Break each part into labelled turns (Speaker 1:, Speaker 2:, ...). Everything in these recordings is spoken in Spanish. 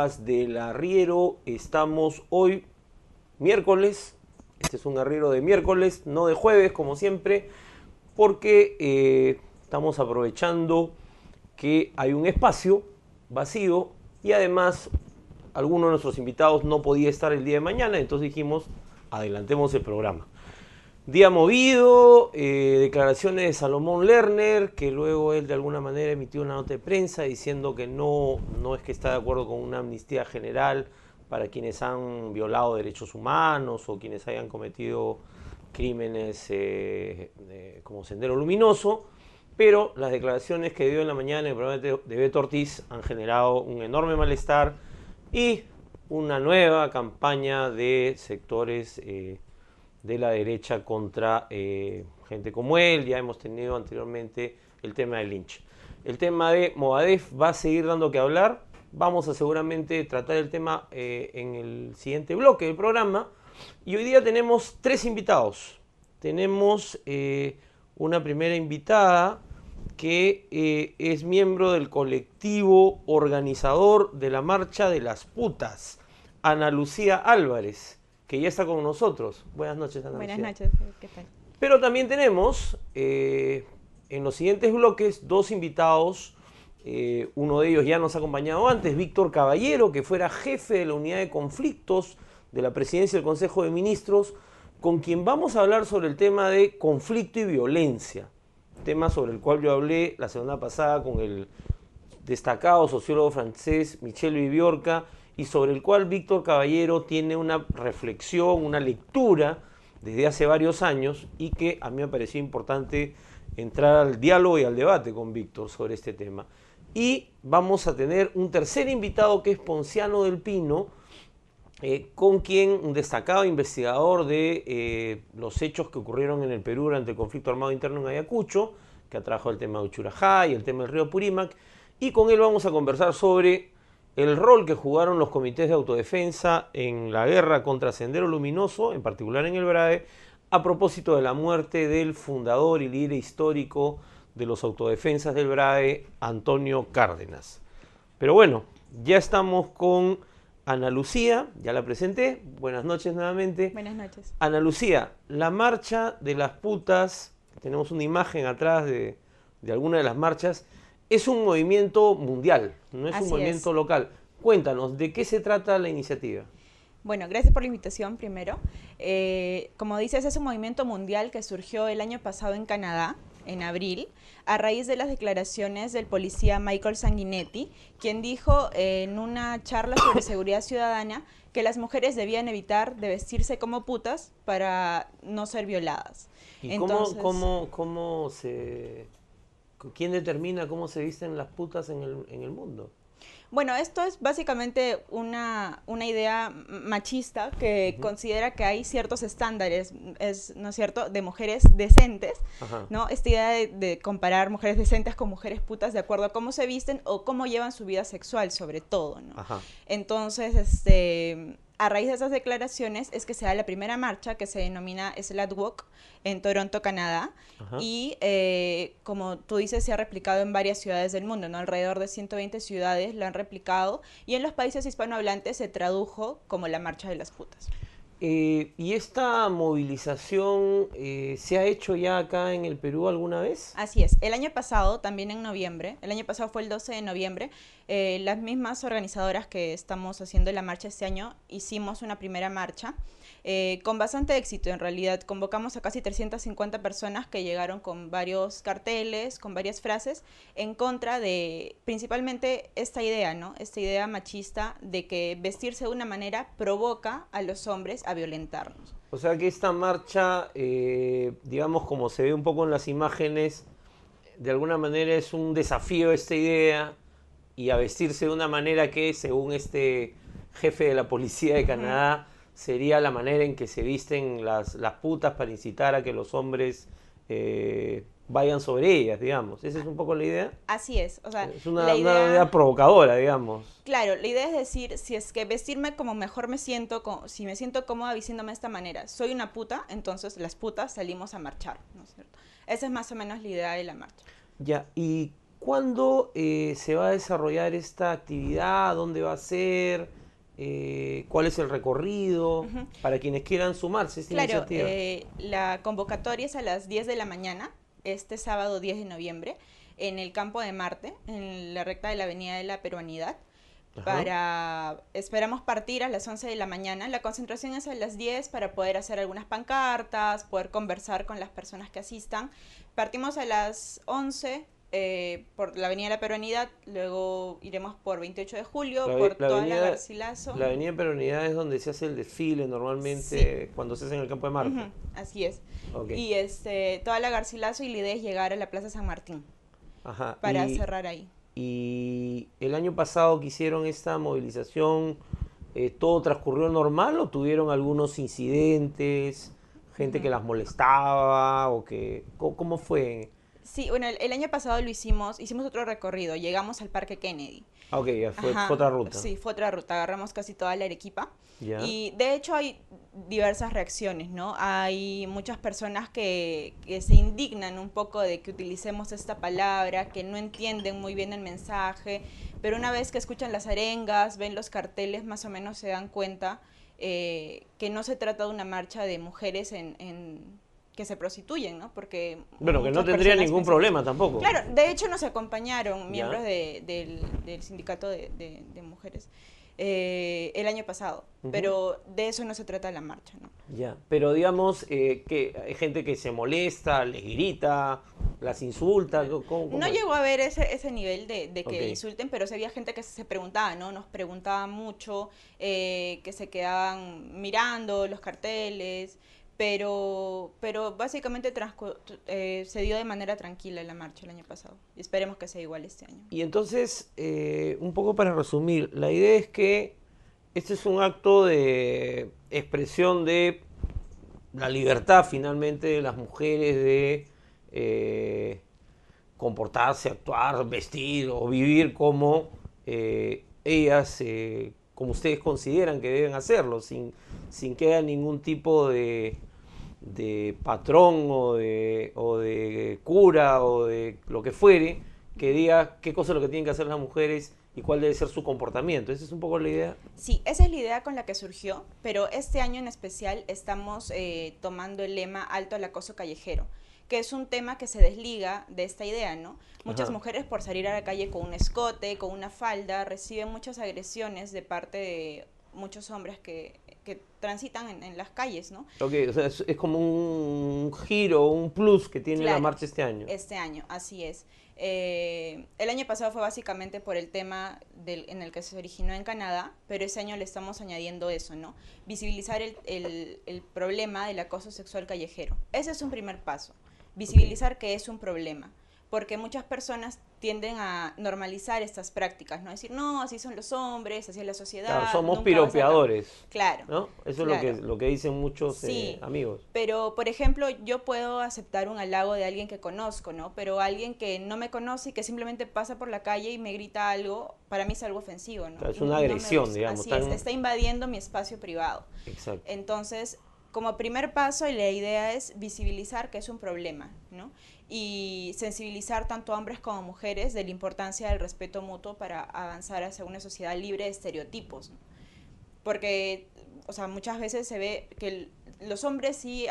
Speaker 1: podcast del arriero. Estamos hoy miércoles, este es un arriero de miércoles, no de jueves como siempre, porque estamos aprovechando que hay un espacio vacío y además alguno de nuestros invitados no podía estar el día de mañana, entonces dijimos adelantemos el programa. Día movido, declaraciones de Salomón Lerner, que luego él de alguna manera emitió una nota de prensa diciendo que no es que está de acuerdo con una amnistía general para quienes han violado derechos humanos o quienes hayan cometido crímenes como Sendero Luminoso, pero las declaraciones que dio en la mañana en el programa de Beto Ortiz han generado un enorme malestar y una nueva campaña de sectores de la derecha contra gente como él. Ya hemos tenido anteriormente el tema del Lynch. El tema de Movadef va a seguir dando que hablar. Vamos a seguramente tratar el tema en el siguiente bloque del programa. Y hoy día tenemos tres invitados. Tenemos una primera invitada que es miembro del colectivo organizador de la Marcha de las Putas, Ana Lucía Álvarez, que ya está con nosotros. Buenas noches, Ana Lucía.
Speaker 2: Buenas noches, ¿qué tal?
Speaker 1: Pero también tenemos en los siguientes bloques dos invitados. Uno de ellos ya nos ha acompañado antes, Víctor Caballero, que fuera jefe de la unidad de conflictos de la Presidencia del Consejo de Ministros, con quien vamos a hablar sobre el tema de conflicto y violencia, tema sobre el cual yo hablé la semana pasada con el destacado sociólogo francés Michel Viviorca, y sobre el cual Víctor Caballero tiene una reflexión, una lectura desde hace varios años, y que a mí me pareció importante entrar al diálogo y al debate con Víctor sobre este tema. Y vamos a tener un tercer invitado que es Ponciano del Pino, con quien un destacado investigador de los hechos que ocurrieron en el Perú durante el conflicto armado interno en Ayacucho, que ha trabajado el tema de Uchurajá y el tema del río Purímac, y con él vamos a conversar sobre el rol que jugaron los comités de autodefensa en la guerra contra Sendero Luminoso, en particular en el BRAE, a propósito de la muerte del fundador y líder histórico de los autodefensas del BRAE, Antonio Cárdenas. Pero bueno, ya estamos con Ana Lucía, ya la presenté. Buenas noches nuevamente.
Speaker 2: Buenas noches.
Speaker 1: Ana Lucía, la marcha de las putas, tenemos una imagen atrás de alguna de las marchas, es un movimiento mundial, no es un movimiento local. Cuéntanos, ¿de qué se trata la iniciativa?
Speaker 2: Bueno, gracias por la invitación primero. Como dices, es un movimiento mundial que surgió el año pasado en Canadá, en abril, a raíz de las declaraciones del policía Michael Sanguinetti, quien dijo en una charla sobre seguridad ciudadana que las mujeres debían evitar de vestirse como putas para no ser violadas.
Speaker 1: ¿Y
Speaker 2: entonces,
Speaker 1: quién determina cómo se visten las putas en el mundo?
Speaker 2: Bueno, esto es básicamente una idea machista que considera que hay ciertos estándares, ¿no es cierto?, de mujeres decentes, ¿no? Esta idea de comparar mujeres decentes con mujeres putas de acuerdo a cómo se visten o cómo llevan su vida sexual, sobre todo, ¿no? Entonces, a raíz de esas declaraciones es que se da la primera marcha que se denomina Slut Walk en Toronto, Canadá, y como tú dices, se ha replicado en varias ciudades del mundo, ¿no? Alrededor de 120 ciudades lo han replicado, y en los países hispanohablantes se tradujo como la Marcha de las Putas.
Speaker 1: ¿Y esta movilización se ha hecho ya acá en el Perú alguna vez?
Speaker 2: Así es. El año pasado, también en noviembre, el año pasado fue el 12 de noviembre, las mismas organizadoras que estamos haciendo la marcha este año, hicimos una primera marcha con bastante éxito en realidad. Convocamos a casi 350 personas que llegaron con varios carteles, con varias frases, en contra de principalmente esta idea, ¿no? Esta idea machista de que vestirse de una manera provoca a los hombres a violentarnos.
Speaker 1: O sea que esta marcha, digamos como se ve un poco en las imágenes, de alguna manera es un desafío a esta idea y a vestirse de una manera que, según este jefe de la policía de Canadá, sería la manera en que se visten las putas para incitar a que los hombres vayan sobre ellas, digamos. ¿Esa es un poco la idea?
Speaker 2: Así es. O sea,
Speaker 1: es una idea provocadora, digamos.
Speaker 2: Claro, la idea es decir, si es que vestirme como mejor me siento, si me siento cómoda vistiéndome de esta manera, soy una puta, entonces las putas salimos a marchar, ¿no es cierto? Esa es más o menos la idea de la marcha.
Speaker 1: Ya, ¿y ¿Cuándo se va a desarrollar esta actividad? ¿Dónde va a ser? ¿Cuál es el recorrido? Para quienes quieran sumarse a esta iniciativa.
Speaker 2: La convocatoria es a las 10 de la mañana, este sábado 10 de noviembre, en el Campo de Marte, en la recta de la Avenida de la Peruanidad. Esperamos partir a las 11 de la mañana. La concentración es a las 10 para poder hacer algunas pancartas, poder conversar con las personas que asistan. Partimos a las 11 por la Avenida de la Peruanidad, luego iremos por 28 de julio, por toda la Garcilaso.
Speaker 1: La Avenida de Peruanidad es donde se hace el desfile normalmente, cuando se hace en el Campo de Marte.
Speaker 2: Así es. Y toda la Garcilaso, y la idea es llegar a la Plaza San Martín para cerrar ahí.
Speaker 1: Y el año pasado que hicieron esta movilización, ¿todo transcurrió normal o tuvieron algunos incidentes, gente que las molestaba o que cómo fue?
Speaker 2: Sí, bueno, el año pasado hicimos otro recorrido, llegamos al Parque Kennedy.
Speaker 1: Ok, ya fue otra ruta.
Speaker 2: Sí, fue otra ruta, agarramos casi toda la Arequipa.
Speaker 1: Ya.
Speaker 2: Y de hecho hay diversas reacciones, ¿no? Hay muchas personas que se indignan un poco de que utilicemos esta palabra, que no entienden muy bien el mensaje, pero una vez que escuchan las arengas, ven los carteles, más o menos se dan cuenta que no se trata de una marcha de mujeres que se prostituyen, ¿no? Porque
Speaker 1: bueno, que no tendría ningún problema tampoco.
Speaker 2: Claro, de hecho nos acompañaron miembros del sindicato de mujeres el año pasado, pero de eso no se trata la marcha, ¿no?
Speaker 1: Ya, pero digamos que hay gente que se molesta, les grita, las insulta. ¿Cómo
Speaker 2: no
Speaker 1: es?
Speaker 2: llegó a ver ese nivel de que insulten, pero sí había gente que se preguntaba, ¿no? Nos preguntaban mucho, que se quedaban mirando los carteles. Pero básicamente se dio de manera tranquila la marcha el año pasado. Y esperemos que sea igual este año.
Speaker 1: Y entonces, un poco para resumir, la idea es que este es un acto de expresión de la libertad finalmente de las mujeres de comportarse, actuar, vestir o vivir como ellas, como ustedes consideran que deben hacerlo, sin que haya ningún tipo de patrón o de cura o de lo que fuere que diga qué cosa es lo que tienen que hacer las mujeres y cuál debe ser su comportamiento. ¿Esa es un poco la idea?
Speaker 2: Sí, esa es la idea con la que surgió, pero este año en especial estamos tomando el lema Alto al acoso callejero, que es un tema que se desliga de esta idea, ¿no? Muchas mujeres por salir a la calle con un escote, con una falda, reciben muchas agresiones de parte de muchos hombres que transitan en las calles, ¿no?
Speaker 1: Ok, o sea, es como un giro, un plus que tiene la marcha este año.
Speaker 2: Este año, así es. El año pasado fue básicamente por el tema en el que se originó en Canadá, pero ese año le estamos añadiendo eso, ¿no? Visibilizar el problema del acoso sexual callejero. Ese es un primer paso, visibilizar que es un problema, porque muchas personas tienden a normalizar estas prácticas, ¿no? Decir, no, así son los hombres, así es la sociedad.
Speaker 1: Claro, somos piropeadores.
Speaker 2: Claro.
Speaker 1: ¿No? Eso es lo que dicen muchos amigos.
Speaker 2: Pero, por ejemplo, yo puedo aceptar un halago de alguien que conozco, ¿no? Pero alguien que no me conoce y que simplemente pasa por la calle y me grita algo, para mí es algo ofensivo, ¿no?
Speaker 1: Claro, es una agresión, digamos.
Speaker 2: Así es, está invadiendo mi espacio privado.
Speaker 1: Exacto.
Speaker 2: Entonces, como primer paso, la idea es visibilizar que es un problema, ¿no? Y sensibilizar tanto a hombres como mujeres de la importancia del respeto mutuo para avanzar hacia una sociedad libre de estereotipos, ¿no? Porque, o sea, muchas veces se ve que los hombres sí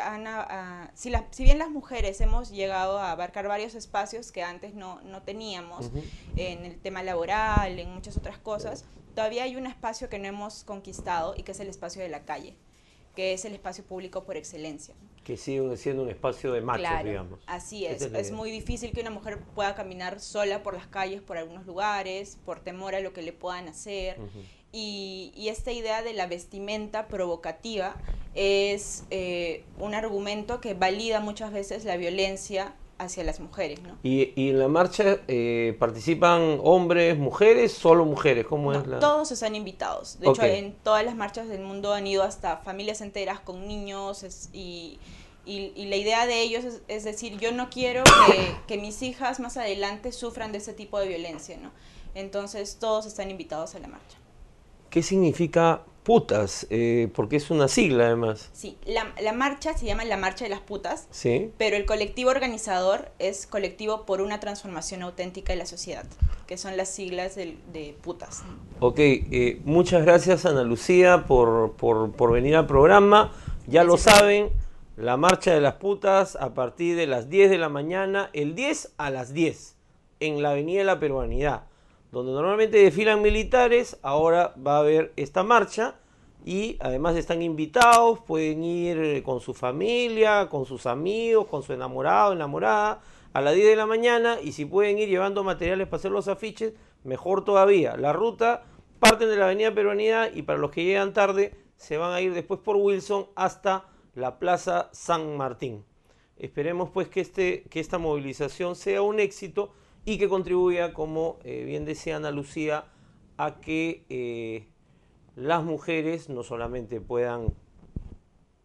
Speaker 2: si bien las mujeres hemos llegado a abarcar varios espacios que antes no teníamos, en el tema laboral, en muchas otras cosas, todavía hay un espacio que no hemos conquistado y que es el espacio de la calle, que es el espacio público por excelencia.
Speaker 1: Que sigue siendo un espacio de machos, digamos.
Speaker 2: Así es. Es muy difícil que una mujer pueda caminar sola por las calles, por algunos lugares, por temor a lo que le puedan hacer. Y esta idea de la vestimenta provocativa es un argumento que valida muchas veces la violencia hacia las mujeres, ¿no?
Speaker 1: ¿Y en la marcha participan hombres, mujeres, solo mujeres? ¿Cómo es la...?
Speaker 2: Todos están invitados. De hecho, en todas las marchas del mundo han ido hasta familias enteras con niños y la idea de ellos es decir, yo no quiero que mis hijas más adelante sufran de ese tipo de violencia, ¿no? Entonces, todos están invitados a la marcha.
Speaker 1: ¿Qué significa Putas, porque es una sigla además.
Speaker 2: Sí, la marcha se llama la Marcha de las Putas,
Speaker 1: Sí.
Speaker 2: pero el colectivo organizador es Colectivo por una Transformación Auténtica de la Sociedad, que son las siglas de putas.
Speaker 1: Ok, muchas gracias Ana Lucía por venir al programa. Ya lo saben, la Marcha de las Putas a partir de las 10 de la mañana, el 10 a las 10, en la Avenida de la Peruanidad, donde normalmente desfilan militares. Ahora va a haber esta marcha y además están invitados, pueden ir con su familia, con sus amigos, con su enamorado, enamorada, a las 10 de la mañana, y si pueden ir llevando materiales para hacer los afiches, mejor todavía. La ruta parten de la Avenida Peruanidad y para los que llegan tarde se van a ir después por Wilson hasta la Plaza San Martín. Esperemos pues que esta movilización sea un éxito y que contribuya, como bien decía Ana Lucía, a que las mujeres no solamente puedan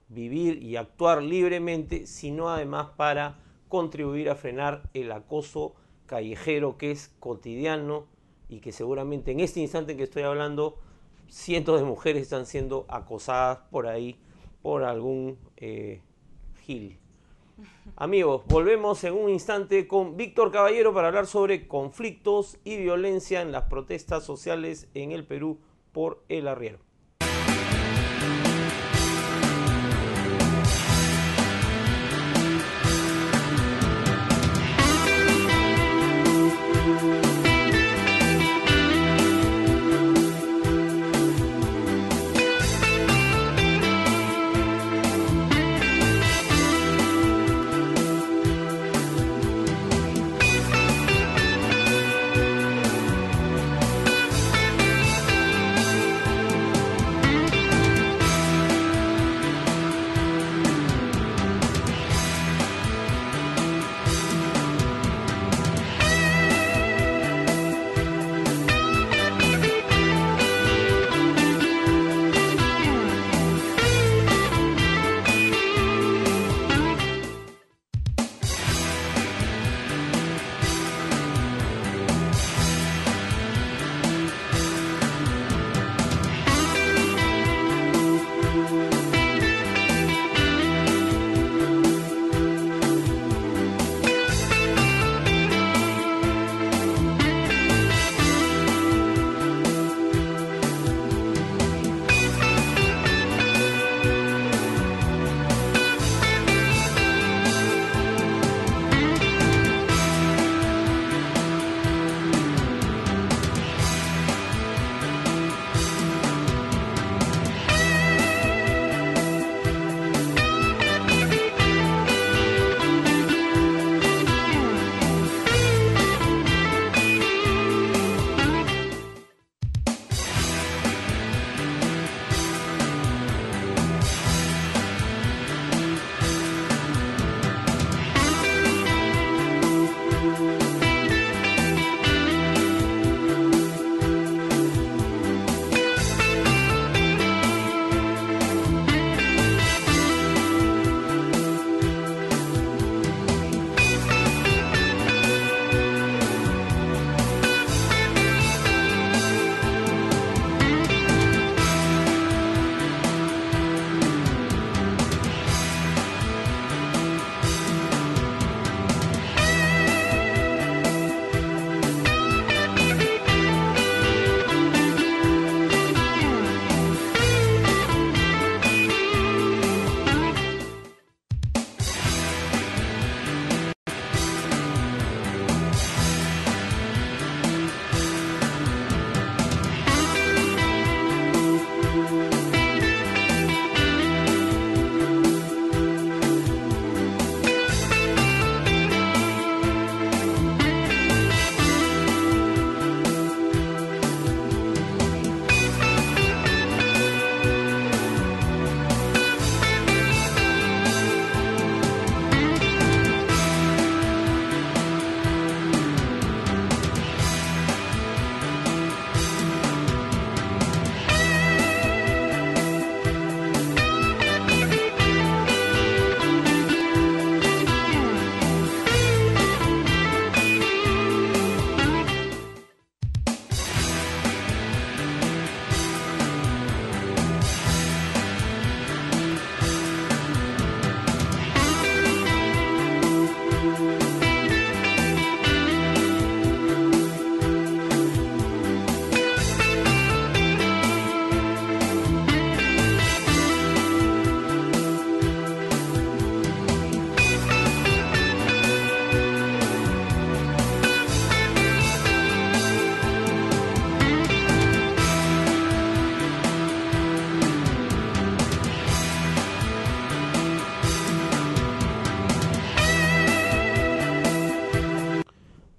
Speaker 1: vivir y actuar libremente, sino además para contribuir a frenar el acoso callejero que es cotidiano y que seguramente en este instante en que estoy hablando, cientos de mujeres están siendo acosadas por ahí por algún gil. Amigos, volvemos en un instante con Víctor Caballero para hablar sobre conflictos y violencia en las protestas sociales en el Perú por el arriero.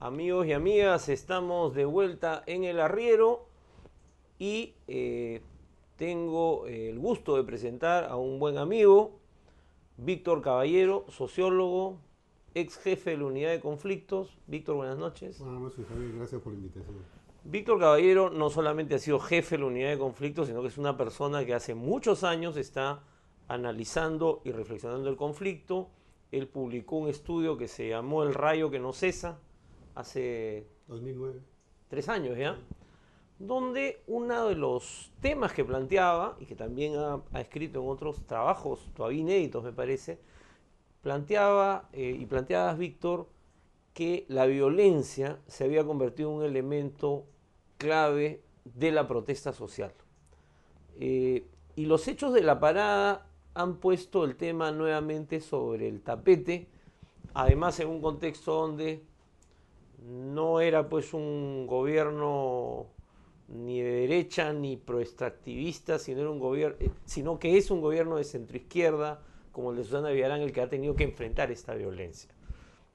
Speaker 1: Amigos y amigas, estamos de vuelta en el arriero y tengo el gusto de presentar a un buen amigo, Víctor Caballero, sociólogo, ex jefe de la unidad de conflictos. Víctor, buenas noches.
Speaker 3: Buenas noches, Javier, gracias por la invitación.
Speaker 1: Víctor Caballero no solamente ha sido jefe de la unidad de conflictos, sino que es una persona que hace muchos años está analizando y reflexionando el conflicto. Él publicó un estudio que se llamó El rayo que no cesa, hace
Speaker 3: 2009.
Speaker 1: 3 años ya, donde uno de los temas que planteaba, y que también ha escrito en otros trabajos, todavía inéditos me parece, planteabas, Víctor, que la violencia se había convertido en un elemento clave de la protesta social. Y los hechos de la parada han puesto el tema nuevamente sobre el tapete, además en un contexto donde no era pues un gobierno ni de derecha ni proextractivista, sino que es un gobierno de centroizquierda, como el de Susana Villarán, el que ha tenido que enfrentar esta violencia.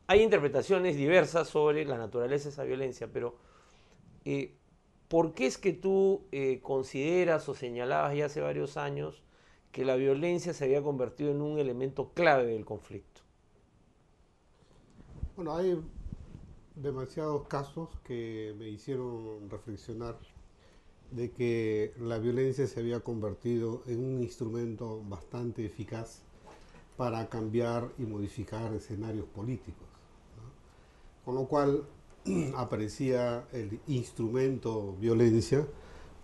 Speaker 1: Hay interpretaciones diversas sobre la naturaleza de esa violencia, pero ¿por qué es que tú consideras o señalabas ya hace varios años que la violencia se había convertido en un elemento clave del conflicto?
Speaker 3: Bueno, hay demasiados casos que me hicieron reflexionar de que la violencia se había convertido en un instrumento bastante eficaz para cambiar y modificar escenarios políticos, ¿no? Con lo cual aparecía el instrumento violencia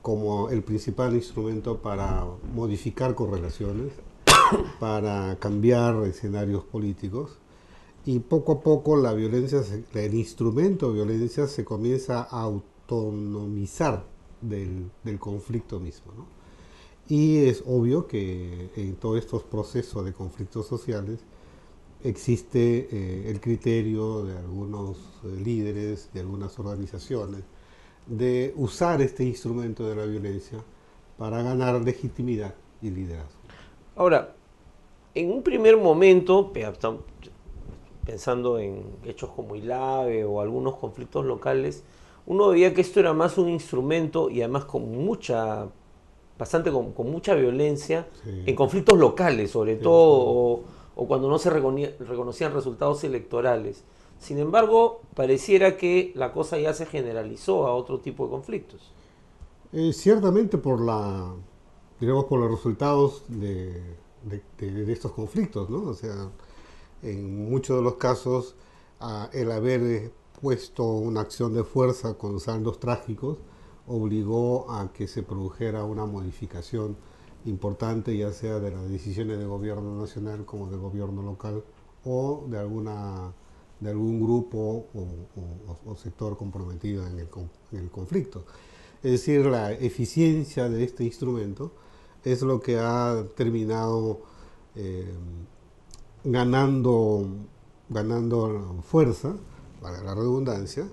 Speaker 3: como el principal instrumento para modificar correlaciones, para cambiar escenarios políticos. Y poco a poco la violencia, el instrumento violencia se comienza a autonomizar del conflicto mismo, ¿no? Y es obvio que en todos estos procesos de conflictos sociales existe el criterio de algunos líderes, de algunas organizaciones, de usar este instrumento de la violencia para ganar legitimidad y liderazgo.
Speaker 1: Ahora, en un primer momento, pensando en hechos como Ilave o algunos conflictos locales, uno veía que esto era más un instrumento y además con mucha violencia, sí, en conflictos locales, sobre todo, o cuando no se reconocían resultados electorales. Sin embargo, pareciera que la cosa ya se generalizó a otro tipo de conflictos.
Speaker 3: Ciertamente por los resultados de estos conflictos, ¿no? O sea, en muchos de los casos, el haber puesto una acción de fuerza con saldos trágicos obligó a que se produjera una modificación importante, ya sea de las decisiones de gobierno nacional como de gobierno local o de algún grupo o sector comprometido en el conflicto. Es decir, la eficiencia de este instrumento es lo que ha terminado ganando fuerza, para la redundancia.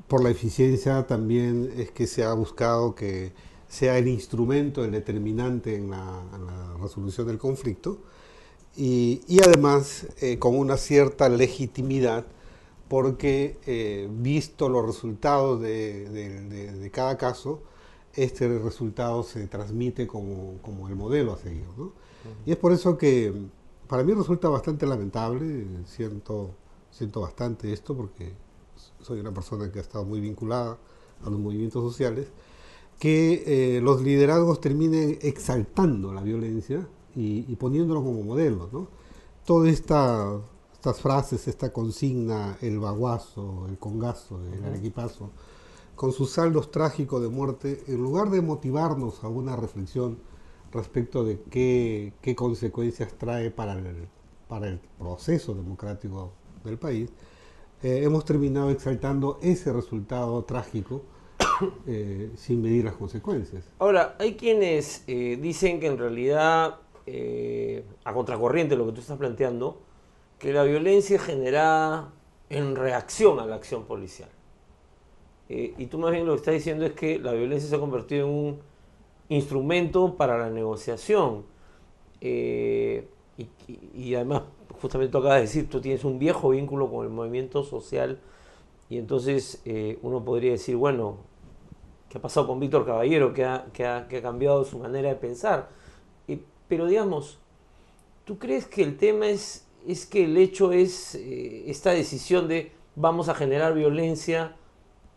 Speaker 3: Por la eficiencia también es que se ha buscado que sea el instrumento, el determinante en la resolución del conflicto, y además con una cierta legitimidad, porque visto los resultados de cada caso, este resultado se transmite como el modelo a seguir, ¿no? Uh-huh. Y es por eso que para mí resulta bastante lamentable, siento bastante esto, porque soy una persona que ha estado muy vinculada a los movimientos sociales, que los liderazgos terminen exaltando la violencia y poniéndolo como modelo, ¿no? Todas estas frases, esta consigna, el baguazo, el congazo, el arequipazo, con sus saldos trágicos de muerte, en lugar de motivarnos a una reflexión respecto de qué consecuencias trae para el proceso democrático del país, hemos terminado exaltando ese resultado trágico sin medir las consecuencias.
Speaker 1: Ahora, hay quienes dicen que en realidad, a contracorriente de lo que tú estás planteando, que la violencia es generada en reacción a la acción policial. Y tú más bien lo que estás diciendo es que la violencia se ha convertido en un instrumento para la negociación. Y además justamente tú acabas de decir, tú tienes un viejo vínculo con el movimiento social y entonces uno podría decir, bueno, ¿qué ha pasado con Víctor Caballero? Que ha cambiado su manera de pensar. Pero digamos, ¿tú crees que el tema es que el hecho es esta decisión de vamos a generar violencia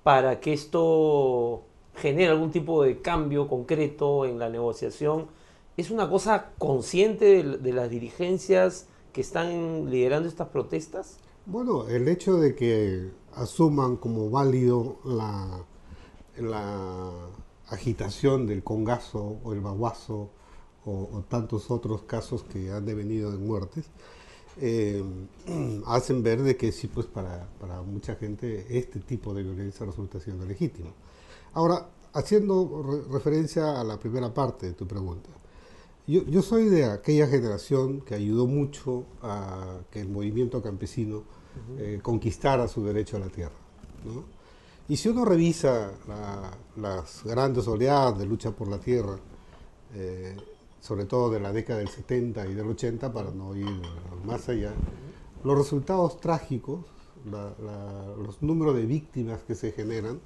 Speaker 1: para que esto genere algún tipo de cambio concreto en la negociación? ¿Es una cosa consciente de las dirigencias que están liderando estas protestas?
Speaker 3: Bueno, el hecho de que asuman como válido la agitación del Congazo o el Baguazo o tantos otros casos que han devenido en muertes, hacen ver de que sí, pues para mucha gente este tipo de violencia resulta siendo legítimo. Ahora, haciendo referencia a la primera parte de tu pregunta, yo soy de aquella generación que ayudó mucho a que el movimiento campesino conquistara su derecho a la tierra, ¿no? Y si uno revisa las grandes oleadas de lucha por la tierra, sobre todo de la década del 70 y del 80, para no ir más allá, los resultados trágicos, los números de víctimas que se generaron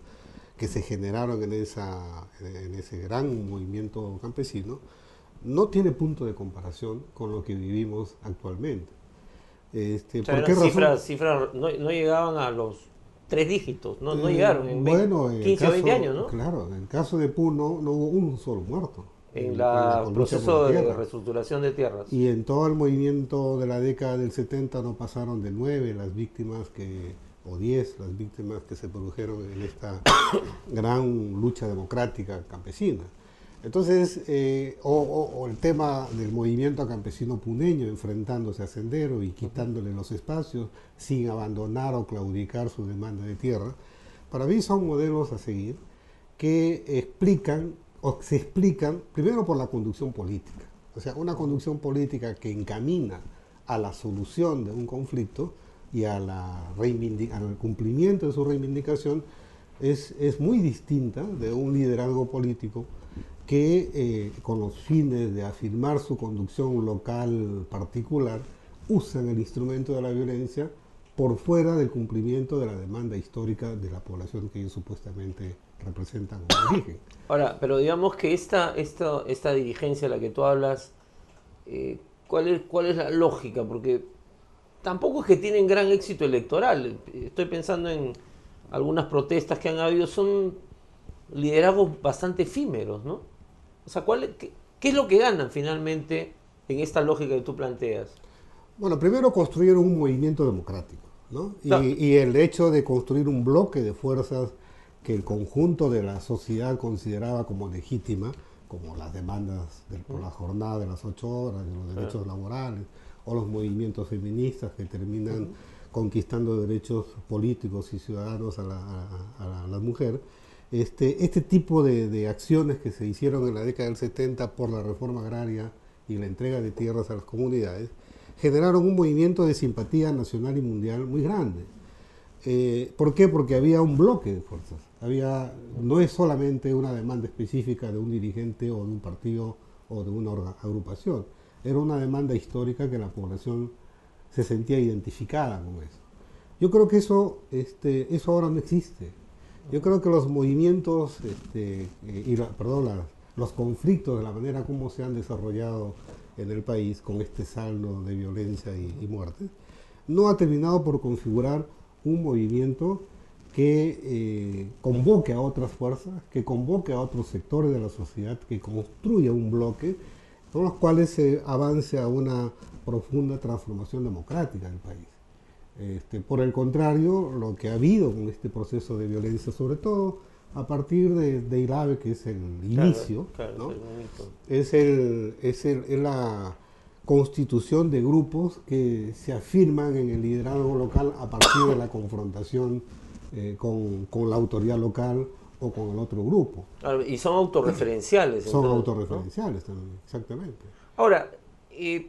Speaker 3: en ese gran movimiento campesino, no tiene punto de comparación con lo que vivimos actualmente.
Speaker 1: O sea, eran cifras no llegaban a los 3 dígitos, no llegaron en 15 o 20 años, ¿no?
Speaker 3: Claro, en el caso de Puno no hubo un solo muerto.
Speaker 1: En el proceso de reestructuración de tierras.
Speaker 3: Y en todo el movimiento de la década del 70 no pasaron de 9 las víctimas o 10 las víctimas que se produjeron en esta gran lucha democrática campesina. Entonces, o el tema del movimiento campesino puneño enfrentándose a Sendero y quitándole los espacios sin abandonar o claudicar su demanda de tierra, para mí son modelos a seguir que se explican primero por la conducción política. O sea, una conducción política que encamina a la solución de un conflicto y al cumplimiento de su reivindicación es muy distinta de un liderazgo político que con los fines de afirmar su conducción local particular usan el instrumento de la violencia por fuera del cumplimiento de la demanda histórica de la población que ellos supuestamente representan o dirigen.
Speaker 1: Ahora, pero digamos que esta dirigencia a la que tú hablas, ¿cuál es la lógica? Porque tampoco es que tienen gran éxito electoral. Estoy pensando en algunas protestas que han habido, son liderazgos bastante efímeros, ¿no? O sea, ¿qué es lo que ganan finalmente en esta lógica que tú planteas?
Speaker 3: Bueno, primero construyeron un movimiento democrático, ¿no?
Speaker 1: Claro.
Speaker 3: Y el hecho de construir un bloque de fuerzas que el conjunto de la sociedad consideraba como legítima, como las demandas por la jornada de las 8 horas, de los derechos laborales, o los movimientos feministas que terminan conquistando derechos políticos y ciudadanos a la mujer. Este tipo de acciones que se hicieron en la década del 70 por la reforma agraria y la entrega de tierras a las comunidades, generaron un movimiento de simpatía nacional y mundial muy grande. ¿Por qué? Porque había un bloque de fuerzas. No es solamente una demanda específica de un dirigente o de un partido o de una agrupación. Era una demanda histórica que la población se sentía identificada con eso. Yo creo que eso ahora no existe. Yo creo que los movimientos los conflictos de la manera como se han desarrollado en el país con este saldo de violencia y muertes, no ha terminado por configurar un movimiento que convoque a otras fuerzas, que convoque a otros sectores de la sociedad, que construya un bloque con los cuales se avance a una profunda transformación democrática del país. Por el contrario, lo que ha habido con este proceso de violencia, sobre todo a partir de Ilave, que es el inicio, ¿no? Es la constitución de grupos que se afirman en el liderazgo local a partir de la confrontación con la autoridad local o con el otro grupo.
Speaker 1: Y son autorreferenciales.
Speaker 3: Son
Speaker 1: entonces,
Speaker 3: autorreferenciales, ¿no? También, exactamente.
Speaker 1: Ahora,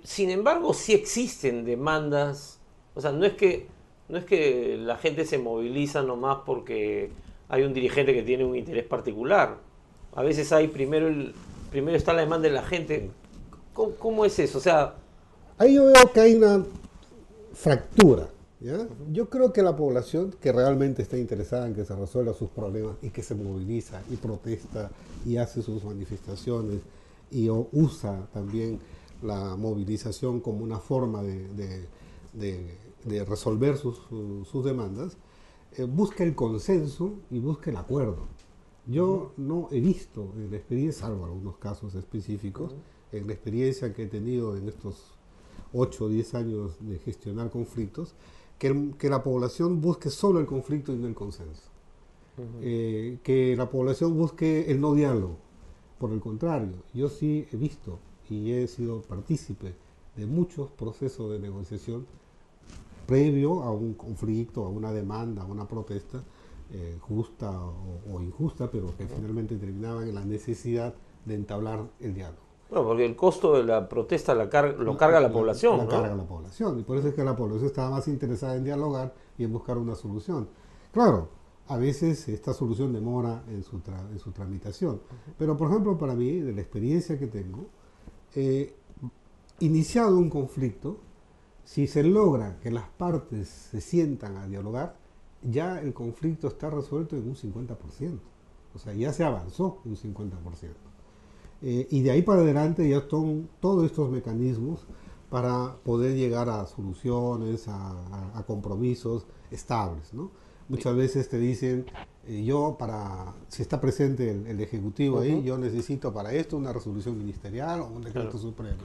Speaker 1: sin embargo, sí existen demandas. O sea, no es que la gente se moviliza nomás porque hay un dirigente que tiene un interés particular. A veces primero está la demanda de la gente. ¿Cómo es eso? O sea,
Speaker 3: ahí yo veo que hay fractura. ¿Ya? Yo creo que la población que realmente está interesada en que se resuelvan sus problemas y que se moviliza y protesta y hace sus manifestaciones y usa también la movilización como una forma de resolver sus demandas, busca el consenso y busca el acuerdo. Yo no he visto en la experiencia, salvo algunos casos específicos, en la experiencia que he tenido en estos 8 o 10 años de gestionar conflictos, que la población busque solo el conflicto y no el consenso. Que la población busque el no diálogo. Por el contrario, yo sí he visto y he sido partícipe de muchos procesos de negociación previo a un conflicto, a una demanda, a una protesta, justa o injusta, pero que finalmente terminaban en la necesidad de entablar el diálogo.
Speaker 1: Bueno, porque el costo de la protesta lo carga la población, ¿no?
Speaker 3: Carga la población, y por eso es que la población estaba más interesada en dialogar y en buscar una solución. Claro, a veces esta solución demora en su tramitación, pero por ejemplo para mí, de la experiencia que tengo, iniciado un conflicto, si se logra que las partes se sientan a dialogar, ya el conflicto está resuelto en un 50%. O sea, ya se avanzó un 50%. Y de ahí para adelante ya son todos estos mecanismos para poder llegar a soluciones, a compromisos estables, ¿no? Muchas veces te dicen, si está presente el Ejecutivo ahí, yo necesito para esto una resolución ministerial o un decreto supremo.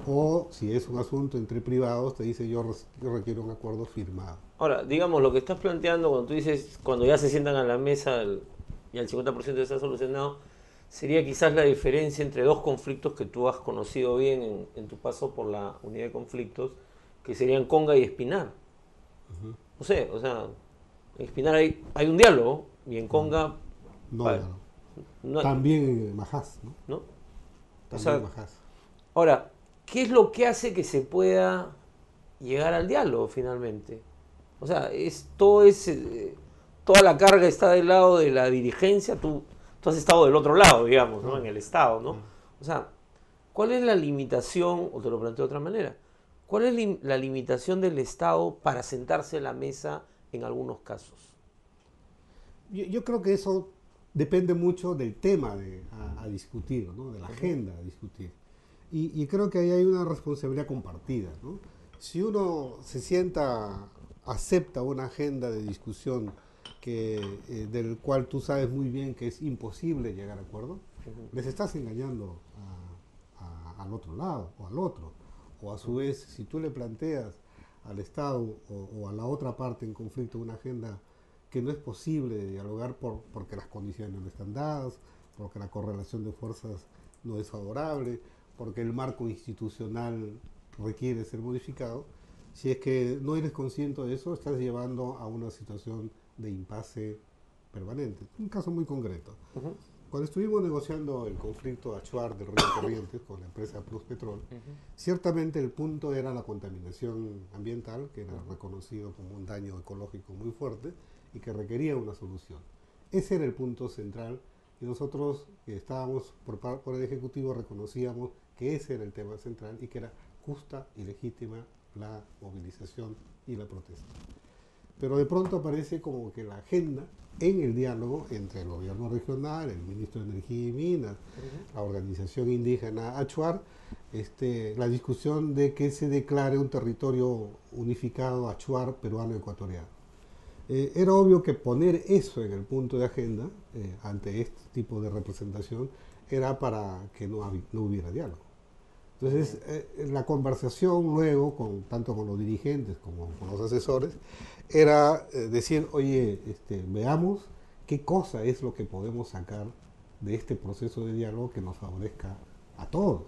Speaker 3: O si es un asunto entre privados, te dice yo requiero un acuerdo firmado.
Speaker 1: Ahora, digamos, lo que estás planteando cuando tú dices, cuando ya se sientan a la mesa y el 50% está solucionado, sería quizás la diferencia entre dos conflictos que tú has conocido bien en tu paso por la unidad de conflictos, que serían Conga y Espinar. No sé, o sea, en Espinar hay un diálogo y en Conga...
Speaker 3: No, también en Majás, ¿no?
Speaker 1: ¿No?
Speaker 3: También
Speaker 1: o sea,
Speaker 3: en Majás.
Speaker 1: Ahora, ¿qué es lo que hace que se pueda llegar al diálogo finalmente? O sea, toda la carga está del lado de la dirigencia, tú has estado del otro lado, digamos, ¿no? En el Estado, ¿no? O sea, ¿cuál es la limitación, o te lo planteo de otra manera, cuál es la limitación del Estado para sentarse a la mesa en algunos casos?
Speaker 3: Yo creo que eso depende mucho del tema a discutir, ¿no? De la agenda a discutir. Y creo que ahí hay una responsabilidad compartida, ¿no? Si uno se sienta, acepta una agenda de discusión del cual tú sabes muy bien que es imposible llegar a acuerdo, les estás engañando al otro lado o al otro. O a su vez, si tú le planteas al Estado o a la otra parte en conflicto una agenda que no es posible dialogar porque las condiciones no están dadas, porque la correlación de fuerzas no es favorable, porque el marco institucional requiere ser modificado, si es que no eres consciente de eso, estás llevando a una situación de impasse permanente. Un caso muy concreto. Cuando estuvimos negociando el conflicto Achuar del Río Corrientes con la empresa Pluspetrol, ciertamente el punto era la contaminación ambiental, que era reconocido como un daño ecológico muy fuerte y que requería una solución. Ese era el punto central y nosotros que estábamos por el Ejecutivo reconocíamos que ese era el tema central y que era justa y legítima la movilización y la protesta. Pero de pronto aparece como que la agenda en el diálogo entre el gobierno regional, el ministro de Energía y Minas, la organización indígena Achuar, la discusión de que se declare un territorio unificado Achuar peruano-ecuatoriano. Era obvio que poner eso en el punto de agenda ante este tipo de representación era para que no hubiera diálogo. Entonces, la conversación luego, tanto con los dirigentes como con los asesores, era decir, oye, veamos qué cosa es lo que podemos sacar de este proceso de diálogo que nos favorezca a todos.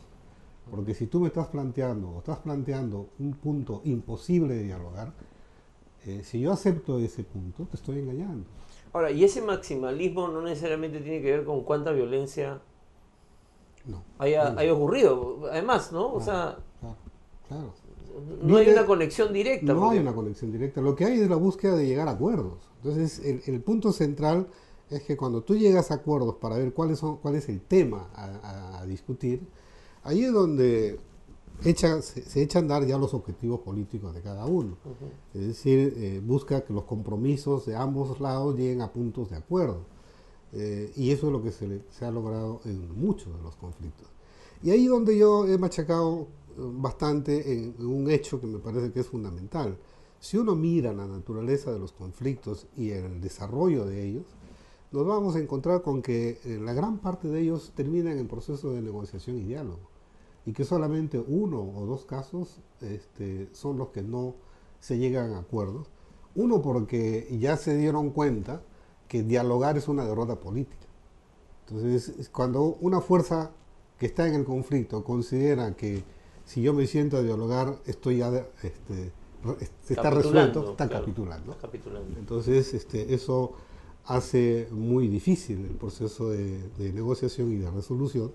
Speaker 3: Porque si tú me estás planteando un punto imposible de dialogar, si yo acepto ese punto, te estoy engañando.
Speaker 1: Ahora, ¿y ese maximalismo no necesariamente tiene que ver con cuánta violencia haya ocurrido? Además, ¿no? O sea,
Speaker 3: claro.
Speaker 1: No hay una conexión directa.
Speaker 3: No hay una conexión directa. Lo que hay es la búsqueda de llegar a acuerdos. Entonces, el punto central es que cuando tú llegas a acuerdos para ver cuál es el tema a discutir, ahí es donde se echa a andar ya los objetivos políticos de cada uno. Es decir, busca que los compromisos de ambos lados lleguen a puntos de acuerdo. Y eso es lo que se ha logrado en muchos de los conflictos. Y ahí donde yo he machacado bastante en un hecho que me parece que es fundamental. Si uno mira la naturaleza de los conflictos y el desarrollo de ellos, nos vamos a encontrar con que la gran parte de ellos terminan en proceso de negociación y diálogo, y que solamente uno o dos casos son los que no se llegan a acuerdos. Uno, porque ya se dieron cuenta que dialogar es una derrota política. Entonces, cuando una fuerza que está en el conflicto considera que si yo me siento a dialogar, estoy ya está resuelto, está capitulando.
Speaker 1: Está capitulando.
Speaker 3: Entonces, eso hace muy difícil el proceso de negociación y de resolución,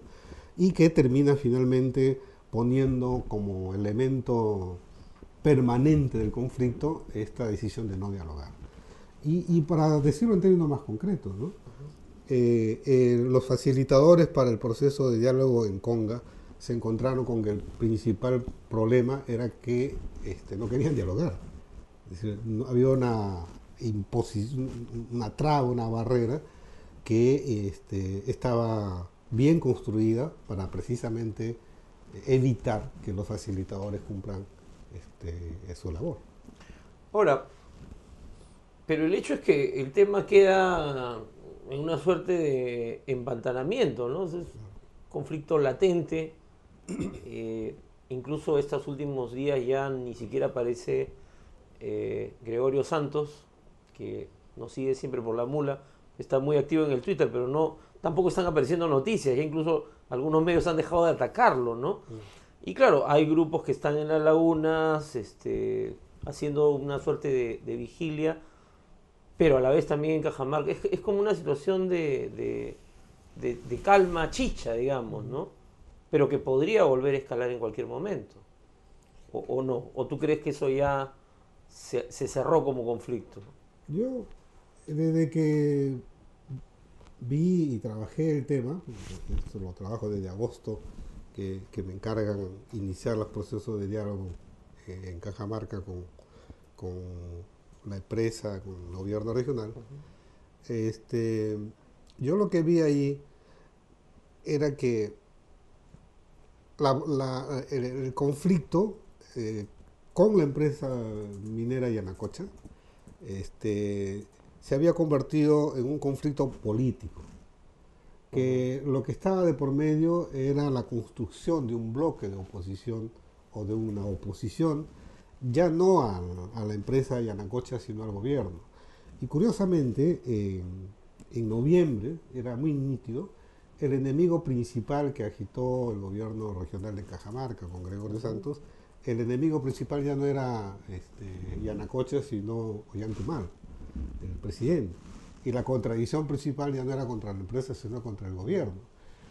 Speaker 3: y que termina finalmente poniendo como elemento permanente del conflicto esta decisión de no dialogar. Y para decirlo en términos más concretos, ¿no? Los facilitadores para el proceso de diálogo en Conga se encontraron con que el principal problema era que no querían dialogar. Es decir, había una traba, una barrera que estaba bien construida para precisamente evitar que los facilitadores cumplan su labor.
Speaker 1: Ahora, pero el hecho es que el tema queda en una suerte de empantanamiento, ¿no? Es conflicto latente. Incluso estos últimos días ya ni siquiera aparece Gregorio Santos, que nos sigue siempre por la mula, está muy activo en el Twitter, pero tampoco están apareciendo noticias, ya incluso algunos medios han dejado de atacarlo, ¿no? Y claro, hay grupos que están en las lagunas, haciendo una suerte de vigilia, pero a la vez también en Cajamarca. Es como una situación de calma chicha, digamos, ¿no? Pero que podría volver a escalar en cualquier momento. ¿O no? ¿O tú crees que eso ya se cerró como conflicto?
Speaker 3: Yo, desde que vi y trabajé el tema, esto lo trabajo desde agosto, que me encargan iniciar los procesos de diálogo en Cajamarca con la empresa, con el gobierno regional. Yo lo que vi ahí era que el conflicto con la empresa minera Yanacocha se había convertido en un conflicto político, que lo que estaba de por medio era la construcción de un bloque de oposición o de una oposición, ya no a la empresa Yanacocha, sino al gobierno. Y curiosamente, en noviembre, era muy nítido, el enemigo principal que agitó el gobierno regional de Cajamarca con Gregorio Santos, el enemigo principal ya no era Yanacocha, sino Ollantumal, el presidente. Y la contradicción principal ya no era contra la empresa, sino contra el gobierno.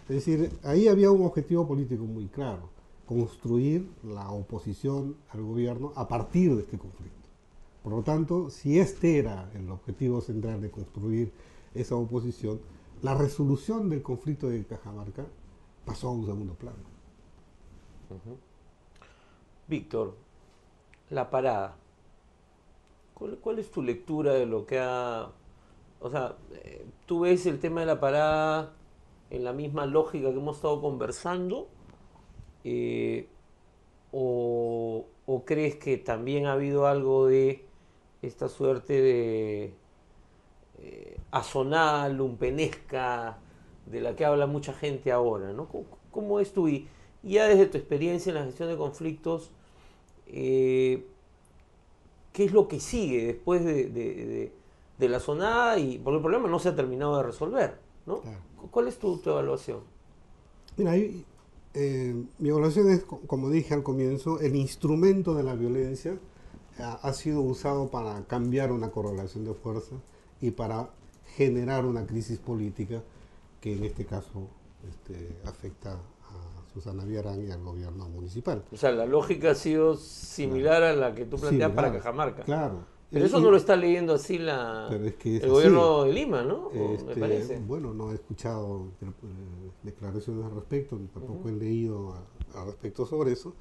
Speaker 3: Es decir, ahí había un objetivo político muy claro: construir la oposición al gobierno a partir de este conflicto. Por lo tanto, si este era el objetivo central de construir esa oposición, la resolución del conflicto de Cajamarca pasó a un segundo plano.
Speaker 1: Víctor, la parada. ¿Cuál es tu lectura de lo que ha... O sea, ¿tú ves el tema de la parada en la misma lógica que hemos estado conversando? ¿O crees que también ha habido algo de esta suerte de azonada, lumpenesca, de la que habla mucha gente ahora, ¿no? ¿Cómo es tú? Y ya desde tu experiencia en la gestión de conflictos, ¿qué es lo que sigue después de la azonada? Porque el problema no se ha terminado de resolver, ¿no? Claro. ¿Cuál es tu evaluación?
Speaker 3: Mira, mi evaluación es, como dije al comienzo, el instrumento de la violencia ha sido usado para cambiar una correlación de fuerza y para generar una crisis política que en este caso afecta a Susana Villarán y al gobierno municipal.
Speaker 1: O sea, la lógica ha sido similar a la que tú planteas para Cajamarca.
Speaker 3: Claro.
Speaker 1: Pero eso no lo está leyendo así el gobierno de Lima, ¿no? Me parece.
Speaker 3: Bueno, no he escuchado declaraciones al respecto, tampoco he leído al respecto sobre eso.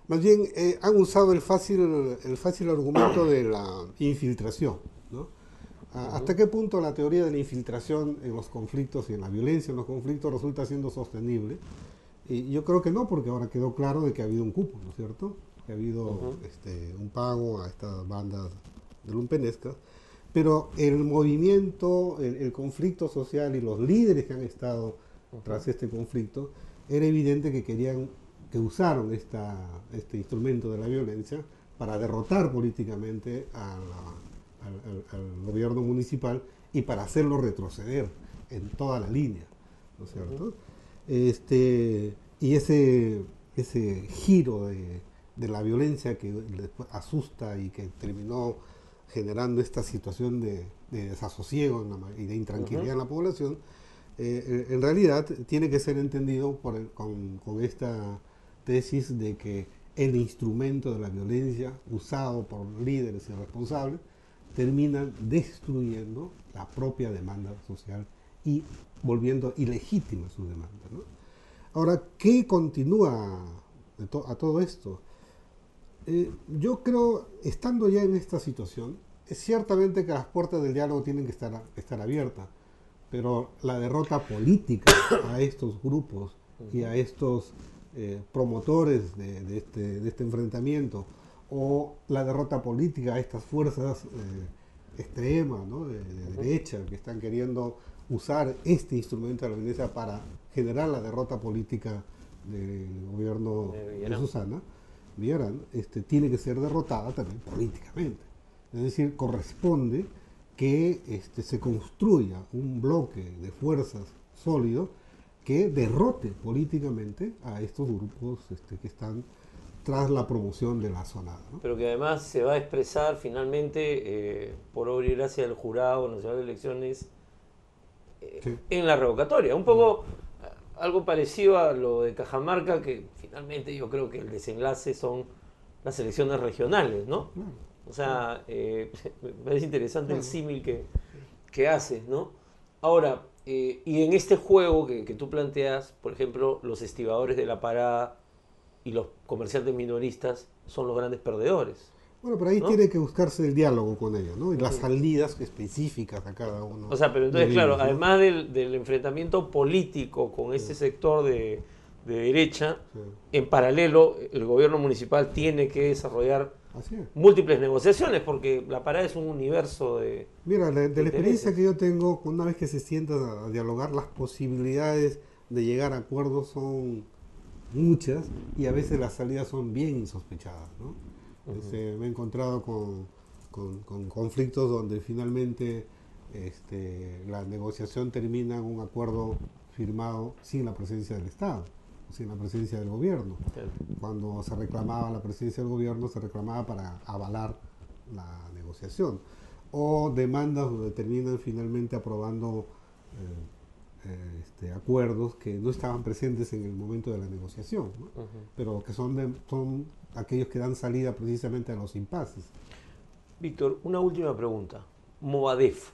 Speaker 3: Más bien han usado el fácil argumento de la infiltración, ¿no? ¿Hasta qué punto la teoría de la infiltración en los conflictos y en la violencia en los conflictos resulta siendo sostenible? Y yo creo que no, porque ahora quedó claro de que ha habido un cupo, ¿no es cierto? Que ha habido un pago a estas bandas de lumpenescas, pero el movimiento, el conflicto social y los líderes que han estado tras este conflicto, era evidente que querían, que usaron este instrumento de la violencia para derrotar políticamente al gobierno municipal y para hacerlo retroceder en toda la línea, ¿no es cierto? Y ese giro de la violencia que después asusta y que terminó generando esta situación de desasosiego y de intranquilidad en la población, en realidad tiene que ser entendido con esta tesis de que el instrumento de la violencia usado por líderes irresponsables termina destruyendo la propia demanda social y volviendo ilegítima su demanda, ¿no? Ahora, ¿qué continúa a todo esto? Yo creo, estando ya en esta situación, es ciertamente que las puertas del diálogo tienen que estar abiertas, pero la derrota política a estos grupos y a estos promotores de este enfrentamiento, o la derrota política a estas fuerzas extremas, ¿no? de derecha, que están queriendo usar este instrumento de la violencia para generar la derrota política del gobierno de Susana Villarán, tiene que ser derrotada también políticamente. Es decir, corresponde que se construya un bloque de fuerzas sólido que derrote políticamente a estos grupos que están tras la promoción de la zonada, ¿no?
Speaker 1: Pero que además se va a expresar finalmente, por obra y gracia del Jurado Nacional de Elecciones, sí, en la revocatoria. Un poco algo parecido a lo de Cajamarca, que finalmente yo creo que el desenlace son las elecciones regionales, ¿no? O sea, me parece interesante el símil que haces, ¿no? Ahora, y en este juego que tú planteas, por ejemplo, los estibadores de la parada y los comerciantes minoristas son los grandes perdedores.
Speaker 3: Bueno, pero ahí, ¿no?, tiene que buscarse el diálogo con ellos, ¿no? Y las salidas específicas a cada uno.
Speaker 1: O sea, pero entonces,
Speaker 3: de
Speaker 1: claro,
Speaker 3: ellos, ¿no?,
Speaker 1: además del enfrentamiento político con este sector de derecha, sí, en paralelo, el gobierno municipal tiene que desarrollar múltiples negociaciones, porque la parada es un universo de...
Speaker 3: Mira, de la experiencia que yo tengo, una vez que se sientan a dialogar, las posibilidades de llegar a acuerdos son muchas, y a veces las salidas son bien insospechadas, ¿no? Me he encontrado con conflictos donde finalmente la negociación termina en un acuerdo firmado sin la presencia del Estado, sin la presencia del gobierno. Claro. Cuando se reclamaba la presencia del gobierno, se reclamaba para avalar la negociación. O demandas donde terminan finalmente aprobando acuerdos que no estaban presentes en el momento de la negociación, ¿no? Pero que son aquellos que dan salida precisamente a los impases.
Speaker 1: Víctor, una última pregunta. Movadef,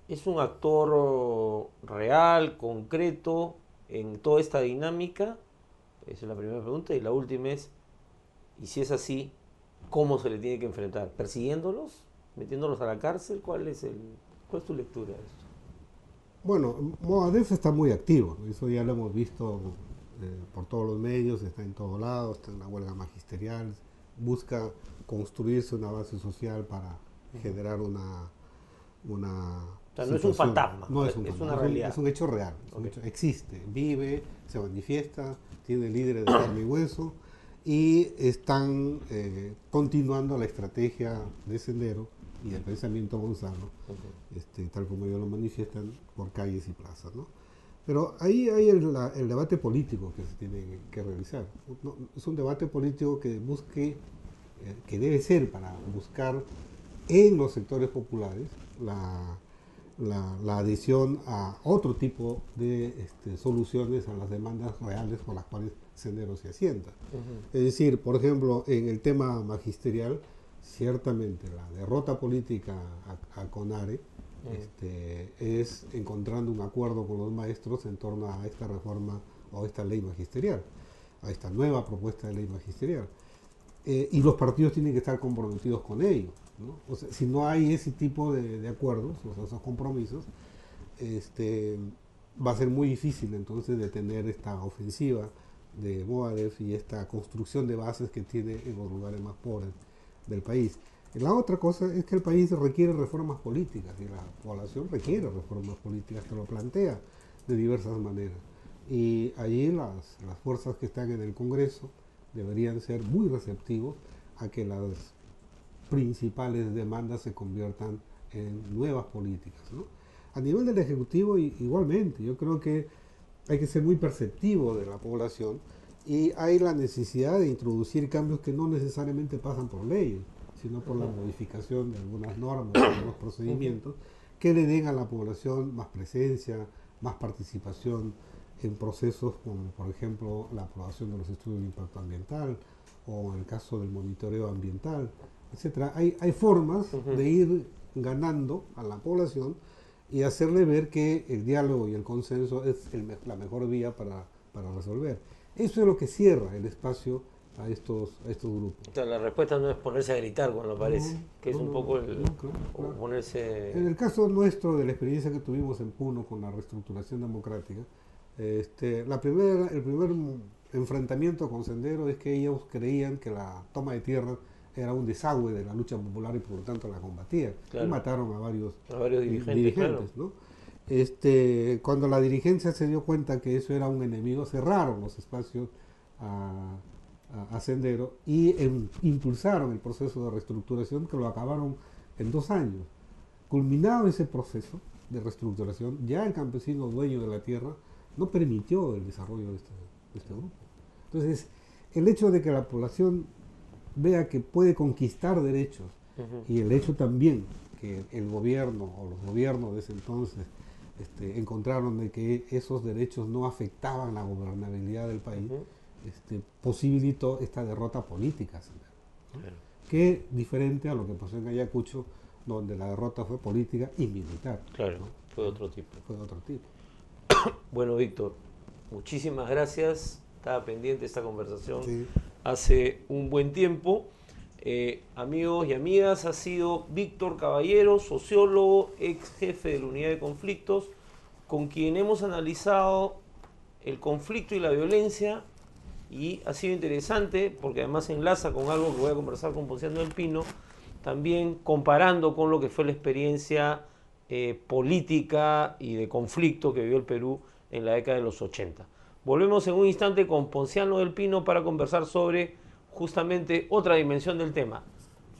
Speaker 1: ¿es un actor real, concreto, en toda esta dinámica? Esa es la primera pregunta. Y la última es, y si es así, ¿cómo se le tiene que enfrentar? ¿Persiguiéndolos? ¿Metiéndolos a la cárcel? ¿Cuál es tu lectura de esto?
Speaker 3: Bueno, Movadef está muy activo, ¿no? Eso ya lo hemos visto por todos los medios, está en todos lados, está en la huelga magisterial, busca construirse una base social para generar una
Speaker 1: o sea, no es un fantasma,
Speaker 3: no es un fantasma,
Speaker 1: una realidad.
Speaker 3: Es un hecho real, existe, vive, se manifiesta, tiene líderes de carne y hueso, y están continuando la estrategia de Sendero y el pensamiento Gonzalo, tal como ellos lo manifiestan por calles y plazas, ¿no? Pero ahí hay el debate político que se tiene que realizar. Es un debate político que busque, que debe ser para buscar en los sectores populares la adhesión a otro tipo de soluciones a las demandas reales por las cuales Sendero se asienta. Es decir, por ejemplo, en el tema magisterial, ciertamente la derrota política a CONARE es encontrando un acuerdo con los maestros en torno a esta reforma o esta ley magisterial. a esta nueva propuesta de ley magisterial. Y los partidos tienen que estar comprometidos con ello, ¿no? O sea, si no hay ese tipo de acuerdos, o sea, esos compromisos, va a ser muy difícil entonces detener esta ofensiva de Moadef y esta construcción de bases que tiene en los lugares más pobres del país. La otra cosa es que el país requiere reformas políticas y la población requiere reformas políticas, que lo plantea de diversas maneras. Y allí las fuerzas que están en el Congreso deberían ser muy receptivos a que las principales demandas se conviertan en nuevas políticas, ¿no? A nivel del Ejecutivo igualmente, yo creo que hay que ser muy perceptivo de la población y hay la necesidad de introducir cambios que no necesariamente pasan por leyes, sino por la modificación de algunas normas, de algunos procedimientos que le den a la población más presencia, más participación en procesos como, por ejemplo, la aprobación de los estudios de impacto ambiental o en el caso del monitoreo ambiental, etcétera. Hay formas de ir ganando a la población y hacerle ver que el diálogo y el consenso es la mejor vía para resolver. Eso es lo que cierra el espacio a estos grupos.
Speaker 1: O sea, la respuesta no es ponerse a gritar cuando aparece, que es un poco el...
Speaker 3: claro.
Speaker 1: Ponerse...
Speaker 3: En el caso nuestro, de la experiencia que tuvimos en Puno con la reestructuración democrática, el primer enfrentamiento con Sendero es que ellos creían que la toma de tierra era un desagüe de la lucha popular y por lo tanto la combatían. Claro. Y mataron a varios dirigentes, claro, ¿no? Cuando la dirigencia se dio cuenta que eso era un enemigo, cerraron los espacios a Sendero y impulsaron el proceso de reestructuración, que lo acabaron en 2 años. Culminado ese proceso de reestructuración, ya el campesino dueño de la tierra no permitió el desarrollo de este grupo. Entonces, el hecho de que la población vea que puede conquistar derechos y el hecho también que el gobierno o los gobiernos de ese entonces encontraron de que esos derechos no afectaban la gobernabilidad del país, posibilitó esta derrota política, ¿no? Que diferente a lo que pasó en Ayacucho, donde la derrota fue política y militar.
Speaker 1: Claro, ¿no? Fue otro tipo.
Speaker 3: Fue otro tipo.
Speaker 1: Bueno, Víctor, muchísimas gracias. Estaba pendiente esta conversación
Speaker 3: Sí.
Speaker 1: hace un buen tiempo. Amigos y amigas, ha sido Víctor Caballero, sociólogo, ex jefe de la unidad de conflictos, con quien hemos analizado el conflicto y la violencia, y ha sido interesante porque además enlaza con algo que voy a conversar con Ponciano del Pino, también comparando con lo que fue la experiencia política y de conflicto que vivió el Perú en la década de los 80. Volvemos en un instante con Ponciano del Pino para conversar sobre justamente otra dimensión del tema,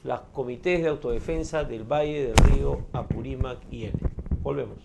Speaker 1: los comités de autodefensa del Valle del Río Apurímac y N. Volvemos.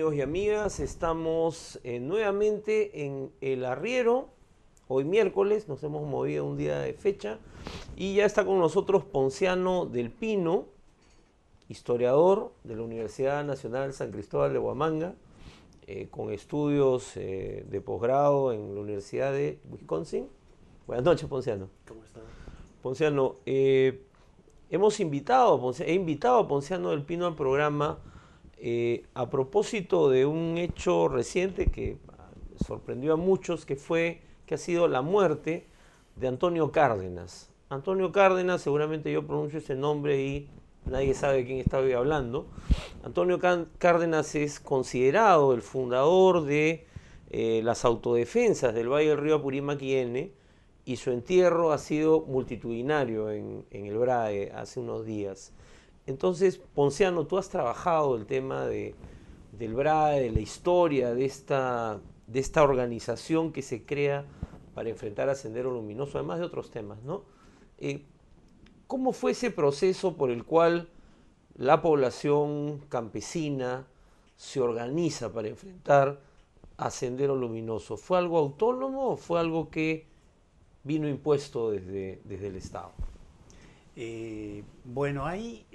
Speaker 1: amigos y amigas? Estamos nuevamente en El Arriero, hoy miércoles, nos hemos movido un día de fecha, y ya está con nosotros Ponciano del Pino, historiador de la Universidad Nacional San Cristóbal de Huamanga, con estudios de posgrado en la Universidad de Wisconsin. Buenas noches, Ponciano.
Speaker 4: ¿Cómo estás?
Speaker 1: Ponciano, he invitado a Ponciano del Pino al programa a propósito de un hecho reciente que sorprendió a muchos, que ha sido la muerte de Antonio Cárdenas. Antonio Cárdenas, seguramente yo pronuncio ese nombre y nadie sabe de quién estoy hablando. Antonio Cárdenas es considerado el fundador de las autodefensas del Valle del Río Apurímac y su entierro ha sido multitudinario en el BRAE hace unos días. Entonces, Ponciano, tú has trabajado el tema del BRAE, de la historia de esta organización que se crea para enfrentar a Sendero Luminoso, además de otros temas, ¿no? ¿Cómo fue ese proceso por el cual la población campesina se organiza para enfrentar a Sendero Luminoso? ¿Fue algo autónomo o fue algo que vino impuesto desde el Estado?
Speaker 4: Bueno, hay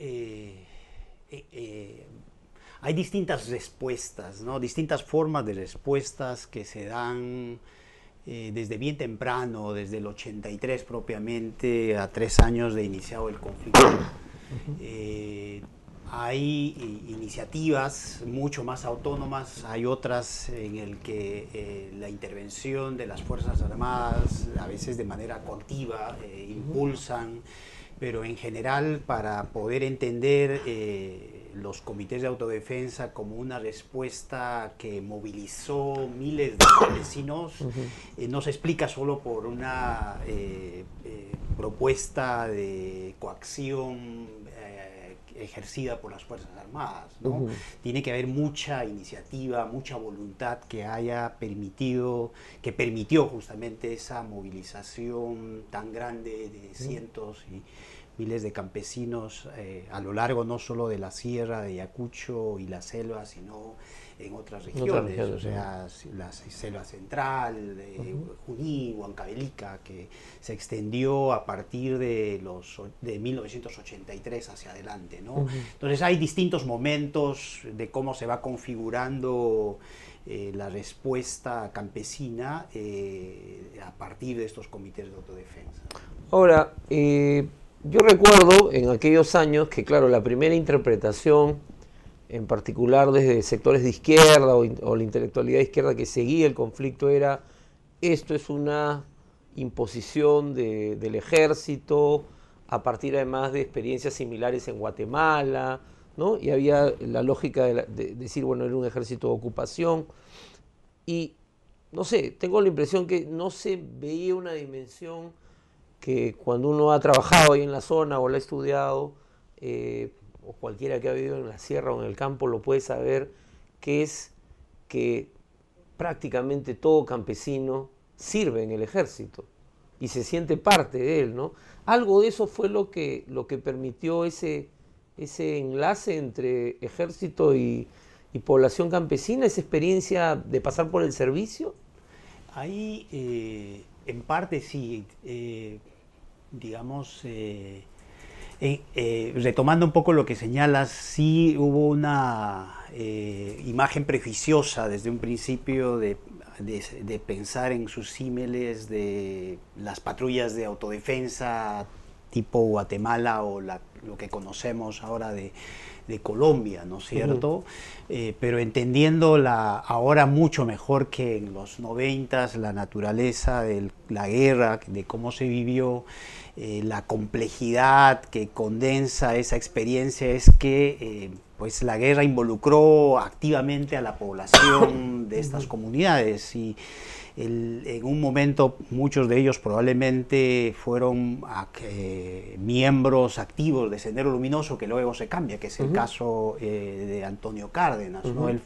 Speaker 4: distintas respuestas, ¿no? Distintas formas de respuestas que se dan desde bien temprano, desde el 83 propiamente, a 3 años de iniciado el conflicto. Hay iniciativas mucho más autónomas, hay otras en el que la intervención de las Fuerzas Armadas, a veces de manera coactiva, impulsan, pero en general para poder entender los comités de autodefensa como una respuesta que movilizó miles de campesinos, no se explica solo por una propuesta de coacción ejercida por las Fuerzas Armadas, ¿no? Tiene que haber mucha iniciativa, mucha voluntad que permitió justamente esa movilización tan grande de cientos y miles de campesinos a lo largo no solo de la sierra de Ayacucho y la selva, sino en otras regiones, o sea, la selva central, Junín, Huancavelica, que se extendió a partir de 1983 hacia adelante, ¿no? Entonces hay distintos momentos de cómo se va configurando la respuesta campesina a partir de estos comités de autodefensa.
Speaker 1: Ahora, yo recuerdo en aquellos años que, claro, la primera interpretación, en particular desde sectores de izquierda o la intelectualidad de izquierda que seguía el conflicto, era: esto es una imposición del ejército, a partir además de experiencias similares en Guatemala, ¿no? Y había la lógica de decir, bueno, era un ejército de ocupación. Y, no sé, tengo la impresión que no se veía una dimensión que cuando uno ha trabajado ahí en la zona o la ha estudiado, o cualquiera que ha vivido en la sierra o en el campo lo puede saber, que es que prácticamente todo campesino sirve en el ejército y se siente parte de él, ¿no? Algo de eso fue lo que permitió ese enlace entre ejército y población campesina, esa experiencia de pasar por el servicio.
Speaker 4: Ahí, en parte sí, digamos, retomando un poco lo que señalas, sí hubo una imagen prejuiciosa desde un principio de pensar en sus símiles de las patrullas de autodefensa tipo Guatemala o lo que conocemos ahora de Colombia, ¿no es cierto? Pero entendiendo ahora mucho mejor que en los 90s la naturaleza de la guerra, de cómo se vivió, la complejidad que condensa esa experiencia es que pues la guerra involucró activamente a la población de estas comunidades y en un momento muchos de ellos probablemente fueron miembros activos de Sendero Luminoso, que luego se cambia, que es el caso de Antonio Cárdenas, ¿no? Él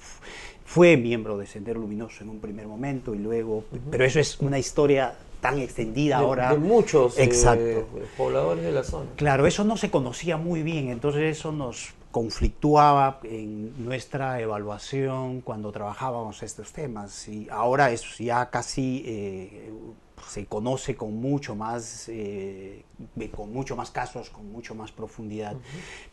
Speaker 4: fue miembro de Sendero Luminoso en un primer momento y luego, pero eso es una historia tan extendida ahora.
Speaker 1: De muchos pobladores de la zona.
Speaker 4: Claro, eso no se conocía muy bien, entonces eso nos conflictuaba en nuestra evaluación cuando trabajábamos estos temas, y ahora eso ya casi se conoce con mucho más casos, con mucho más profundidad.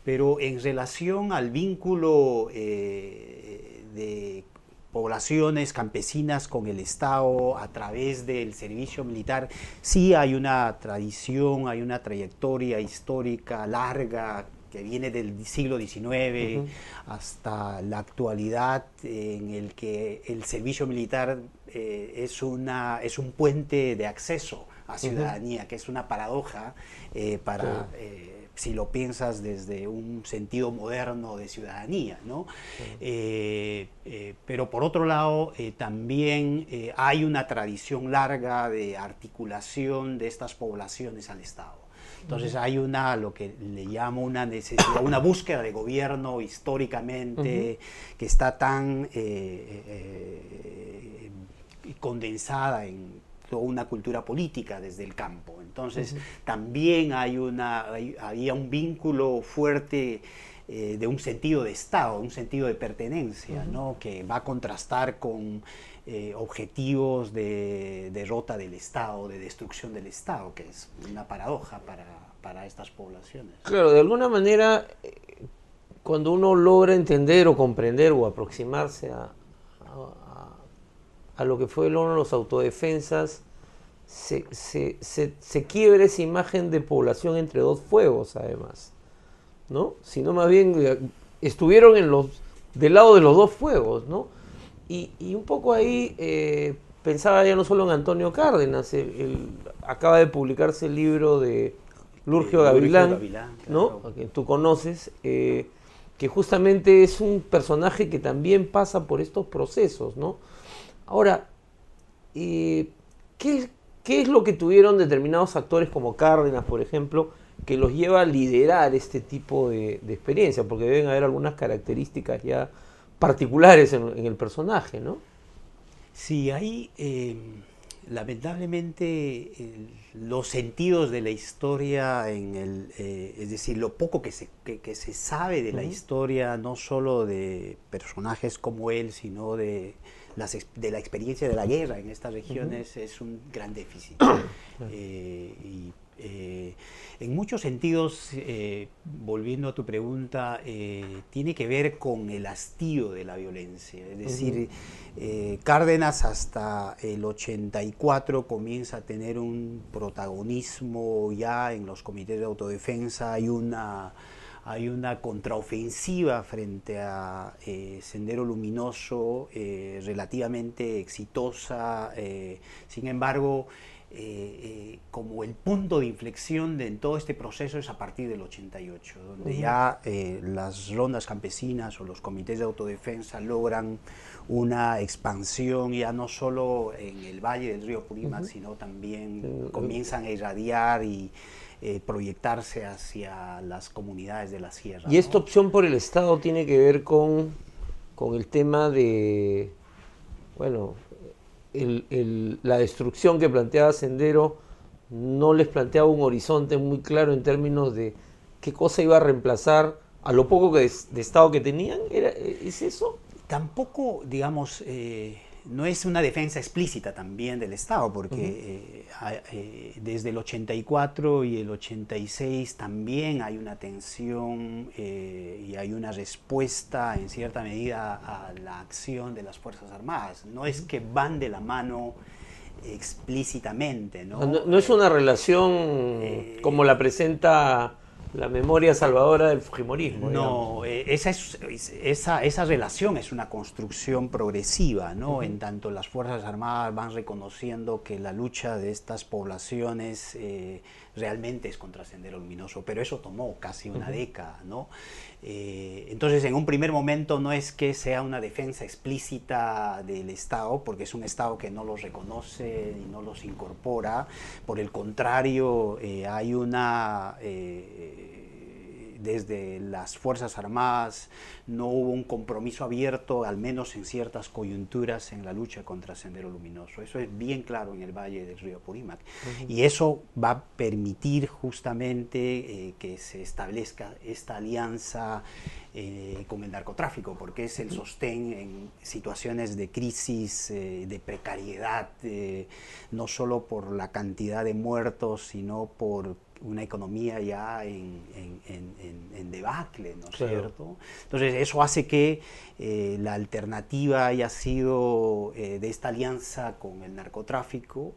Speaker 4: Pero en relación al vínculo de poblaciones campesinas con el Estado a través del servicio militar, sí hay una tradición, hay una trayectoria histórica larga que viene del siglo XIX hasta la actualidad, en el que el servicio militar es un puente de acceso a ciudadanía, que es una paradoja para... si lo piensas desde un sentido moderno de ciudadanía, ¿no? Pero por otro lado, también hay una tradición larga de articulación de estas poblaciones al Estado. Entonces hay lo que le llamo una necesidad, una búsqueda de gobierno históricamente que está tan condensada en toda una cultura política desde el campo. Entonces también había un vínculo fuerte de un sentido de Estado, un sentido de pertenencia, ¿no? Que va a contrastar con objetivos de derrota del Estado, de destrucción del Estado, que es una paradoja para estas poblaciones.
Speaker 1: Claro, de alguna manera, cuando uno logra entender o comprender o aproximarse a lo que fueron los autodefensas, se quiebra esa imagen de población entre dos fuegos, además, ¿no? Sino más bien estuvieron del lado de los dos fuegos, ¿no? Y un poco ahí pensaba ya no solo en Antonio Cárdenas, acaba de publicarse el libro de Lurgio Gavilán, ¿no?
Speaker 4: Claro.
Speaker 1: Que tú conoces, que justamente es un personaje que también pasa por estos procesos, ¿no? Ahora, ¿qué es lo que tuvieron determinados actores como Cárdenas, por ejemplo, que los lleva a liderar este tipo de experiencia? Porque deben haber algunas características ya particulares en el personaje, ¿no?
Speaker 4: Sí, hay lamentablemente los sentidos de la historia, es decir, lo poco que se sabe de la historia, no solo de personajes como él, sino de la experiencia de la guerra en estas regiones, es un gran déficit. En muchos sentidos, volviendo a tu pregunta, tiene que ver con el hastío de la violencia. Es decir, Cárdenas hasta el 84 comienza a tener un protagonismo ya en los comités de autodefensa. Hay una contraofensiva frente a Sendero Luminoso, relativamente exitosa. Sin embargo, como el punto de inflexión en todo este proceso es a partir del 88, donde ya las rondas campesinas o los comités de autodefensa logran una expansión ya no solo en el valle del río Purímac, sino también comienzan a irradiar y proyectarse hacia las comunidades de la sierra.
Speaker 1: Y esta opción por el Estado tiene que ver con el tema de, bueno, la destrucción que planteaba Sendero no les planteaba un horizonte muy claro en términos de qué cosa iba a reemplazar a lo poco de Estado que tenían. ¿Es eso?
Speaker 4: Tampoco, digamos, no es una defensa explícita también del Estado, porque desde el 84 y el 86 también hay una tensión y hay una respuesta en cierta medida a la acción de las Fuerzas Armadas. No es que van de la mano explícitamente, ¿no?
Speaker 1: No es una relación como la presenta la memoria salvadora del fujimorismo.
Speaker 4: No, esa relación es una construcción progresiva, ¿no? En tanto las Fuerzas Armadas van reconociendo que la lucha de estas poblaciones realmente es contra Sendero Luminoso, pero eso tomó casi una década, ¿no? Entonces, en un primer momento no es que sea una defensa explícita del Estado, porque es un Estado que no los reconoce y no los incorpora. Por el contrario, hay una... desde las Fuerzas Armadas no hubo un compromiso abierto, al menos en ciertas coyunturas, en la lucha contra Sendero Luminoso. Eso es bien claro en el valle del río Purímac. Y eso va a permitir justamente que se establezca esta alianza con el narcotráfico, porque es el sostén en situaciones de crisis, de precariedad, no solo por la cantidad de muertos, sino por una economía ya en debacle, ¿no es cierto? Entonces eso hace que la alternativa haya sido de esta alianza con el narcotráfico,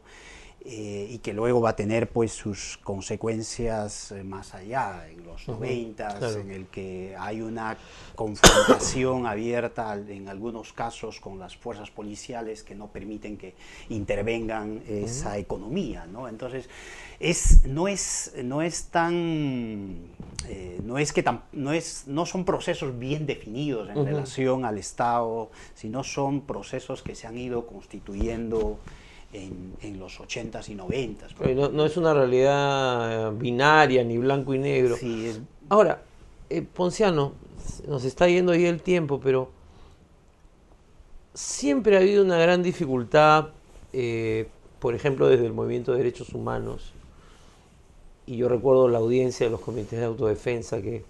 Speaker 4: y que luego va a tener pues sus consecuencias más allá, en los 90, en el que hay una confrontación abierta en algunos casos con las fuerzas policiales que no permiten que intervengan esa economía, ¿no? Entonces no son procesos bien definidos en relación al Estado, sino son procesos que se han ido constituyendo en los 80s y 90s.
Speaker 1: No es una realidad binaria, ni blanco y negro.
Speaker 4: Sí,
Speaker 1: Ahora, Ponciano, nos está yendo ahí el tiempo, pero siempre ha habido una gran dificultad, por ejemplo, desde el movimiento de derechos humanos, y yo recuerdo la audiencia de los comités de autodefensa que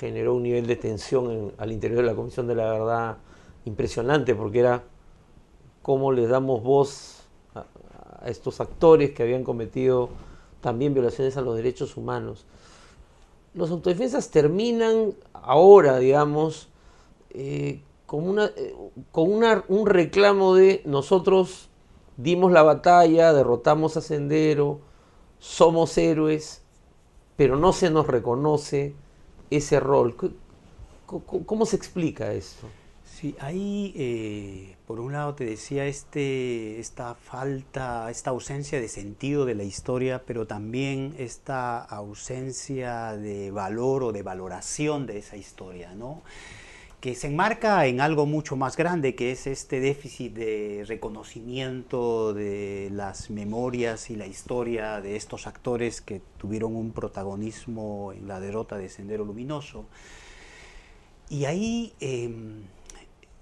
Speaker 1: generó un nivel de tensión al interior de la Comisión de la Verdad impresionante, porque era cómo les damos voz a estos actores que habían cometido también violaciones a los derechos humanos. Los autodefensas terminan ahora, digamos, con un reclamo de nosotros dimos la batalla, derrotamos a Sendero, somos héroes, pero no se nos reconoce ese rol. ¿Cómo se explica esto?
Speaker 4: Sí, ahí por un lado te decía esta falta, esta ausencia de sentido de la historia, pero también esta ausencia de valor o de valoración de esa historia, ¿no? Que se enmarca en algo mucho más grande, que es este déficit de reconocimiento de las memorias y la historia de estos actores que tuvieron un protagonismo en la derrota de Sendero Luminoso. Y ahí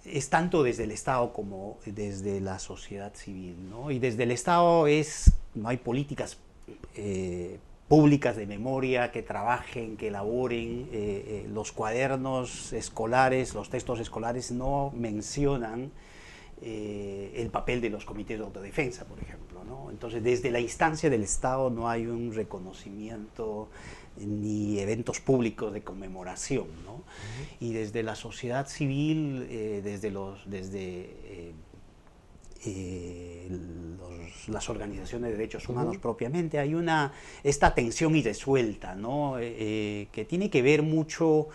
Speaker 4: es tanto desde el Estado como desde la sociedad civil, ¿no? Y desde el Estado no hay políticas públicas de memoria que trabajen, que elaboren. Los cuadernos escolares, los textos escolares no mencionan el papel de los comités de autodefensa, por ejemplo, ¿no? Entonces, desde la instancia del Estado no hay un reconocimiento ni eventos públicos de conmemoración, ¿no? Y desde la sociedad civil, las organizaciones de derechos humanos propiamente, hay esta tensión irresuelta, ¿no? Que tiene que ver mucho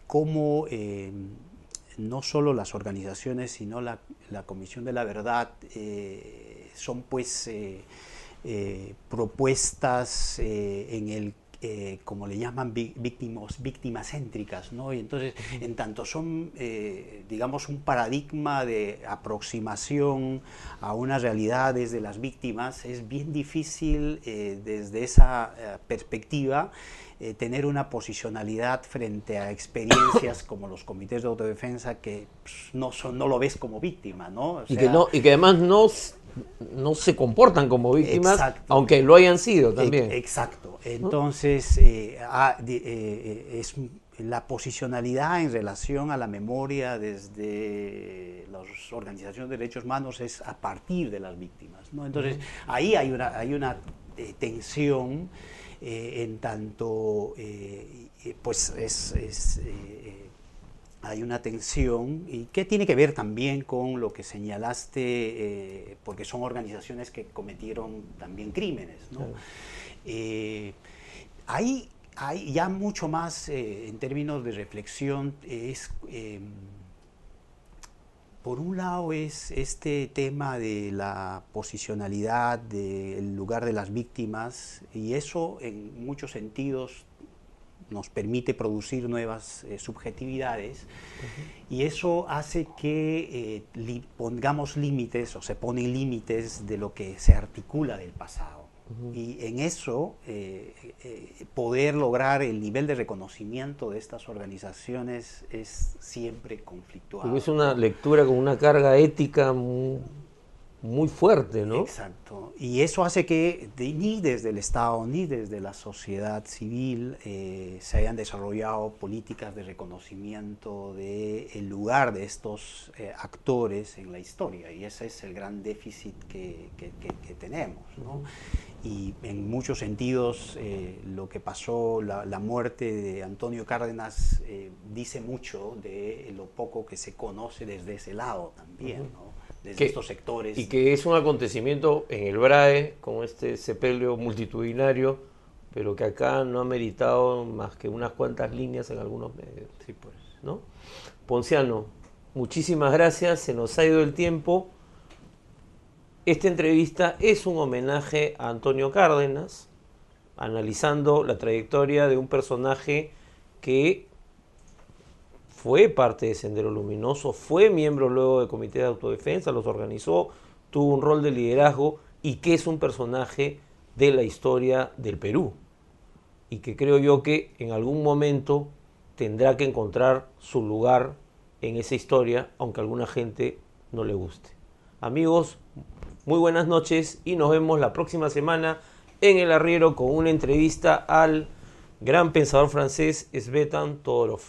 Speaker 4: cómo no solo las organizaciones, sino la Comisión de la Verdad son pues propuestas como le llaman, víctimas céntricas, ¿no? Y entonces, en tanto son, digamos, un paradigma de aproximación a una realidad desde las víctimas, es bien difícil desde esa perspectiva tener una posicionalidad frente a experiencias como los comités de autodefensa que pues, no lo ves como víctima, ¿no? O sea,
Speaker 1: y que además no se comportan como víctimas, exacto, aunque lo hayan sido también.
Speaker 4: Exacto. Entonces, es la posicionalidad en relación a la memoria desde las organizaciones de derechos humanos es a partir de las víctimas, ¿no? Entonces, ahí hay una tensión, en tanto, pues hay una tensión y que tiene que ver también con lo que señalaste, porque son organizaciones que cometieron también crímenes, ¿no? Claro. Hay ya mucho más en términos de reflexión, por un lado es este tema de la posicionalidad, del lugar de las víctimas, y eso en muchos sentidos nos permite producir nuevas subjetividades, y eso hace que pongamos límites, o se ponen límites de lo que se articula del pasado. Y en eso poder lograr el nivel de reconocimiento de estas organizaciones es siempre conflictuado.
Speaker 1: Es una lectura con una carga ética muy muy fuerte, ¿no?
Speaker 4: Exacto. Y eso hace que ni desde el Estado ni desde la sociedad civil se hayan desarrollado políticas de reconocimiento del lugar de estos actores en la historia. Y ese es el gran déficit que tenemos, ¿no? Y en muchos sentidos lo que pasó, la muerte de Antonio Cárdenas dice mucho de lo poco que se conoce desde ese lado también, ¿no? Desde estos sectores.
Speaker 1: Y que es un acontecimiento en el BRAE, con este sepelio multitudinario, pero que acá no ha meritado más que unas cuantas líneas en algunos medios.
Speaker 4: Sí, pues.
Speaker 1: ¿No? Ponciano, muchísimas gracias, se nos ha ido el tiempo. Esta entrevista es un homenaje a Antonio Cárdenas, analizando la trayectoria de un personaje que fue parte de Sendero Luminoso, fue miembro luego del Comité de Autodefensa, los organizó, tuvo un rol de liderazgo y que es un personaje de la historia del Perú. Y que creo yo que en algún momento tendrá que encontrar su lugar en esa historia, aunque a alguna gente no le guste. Amigos, muy buenas noches y nos vemos la próxima semana en El Arriero con una entrevista al gran pensador francés Svetan Todorov.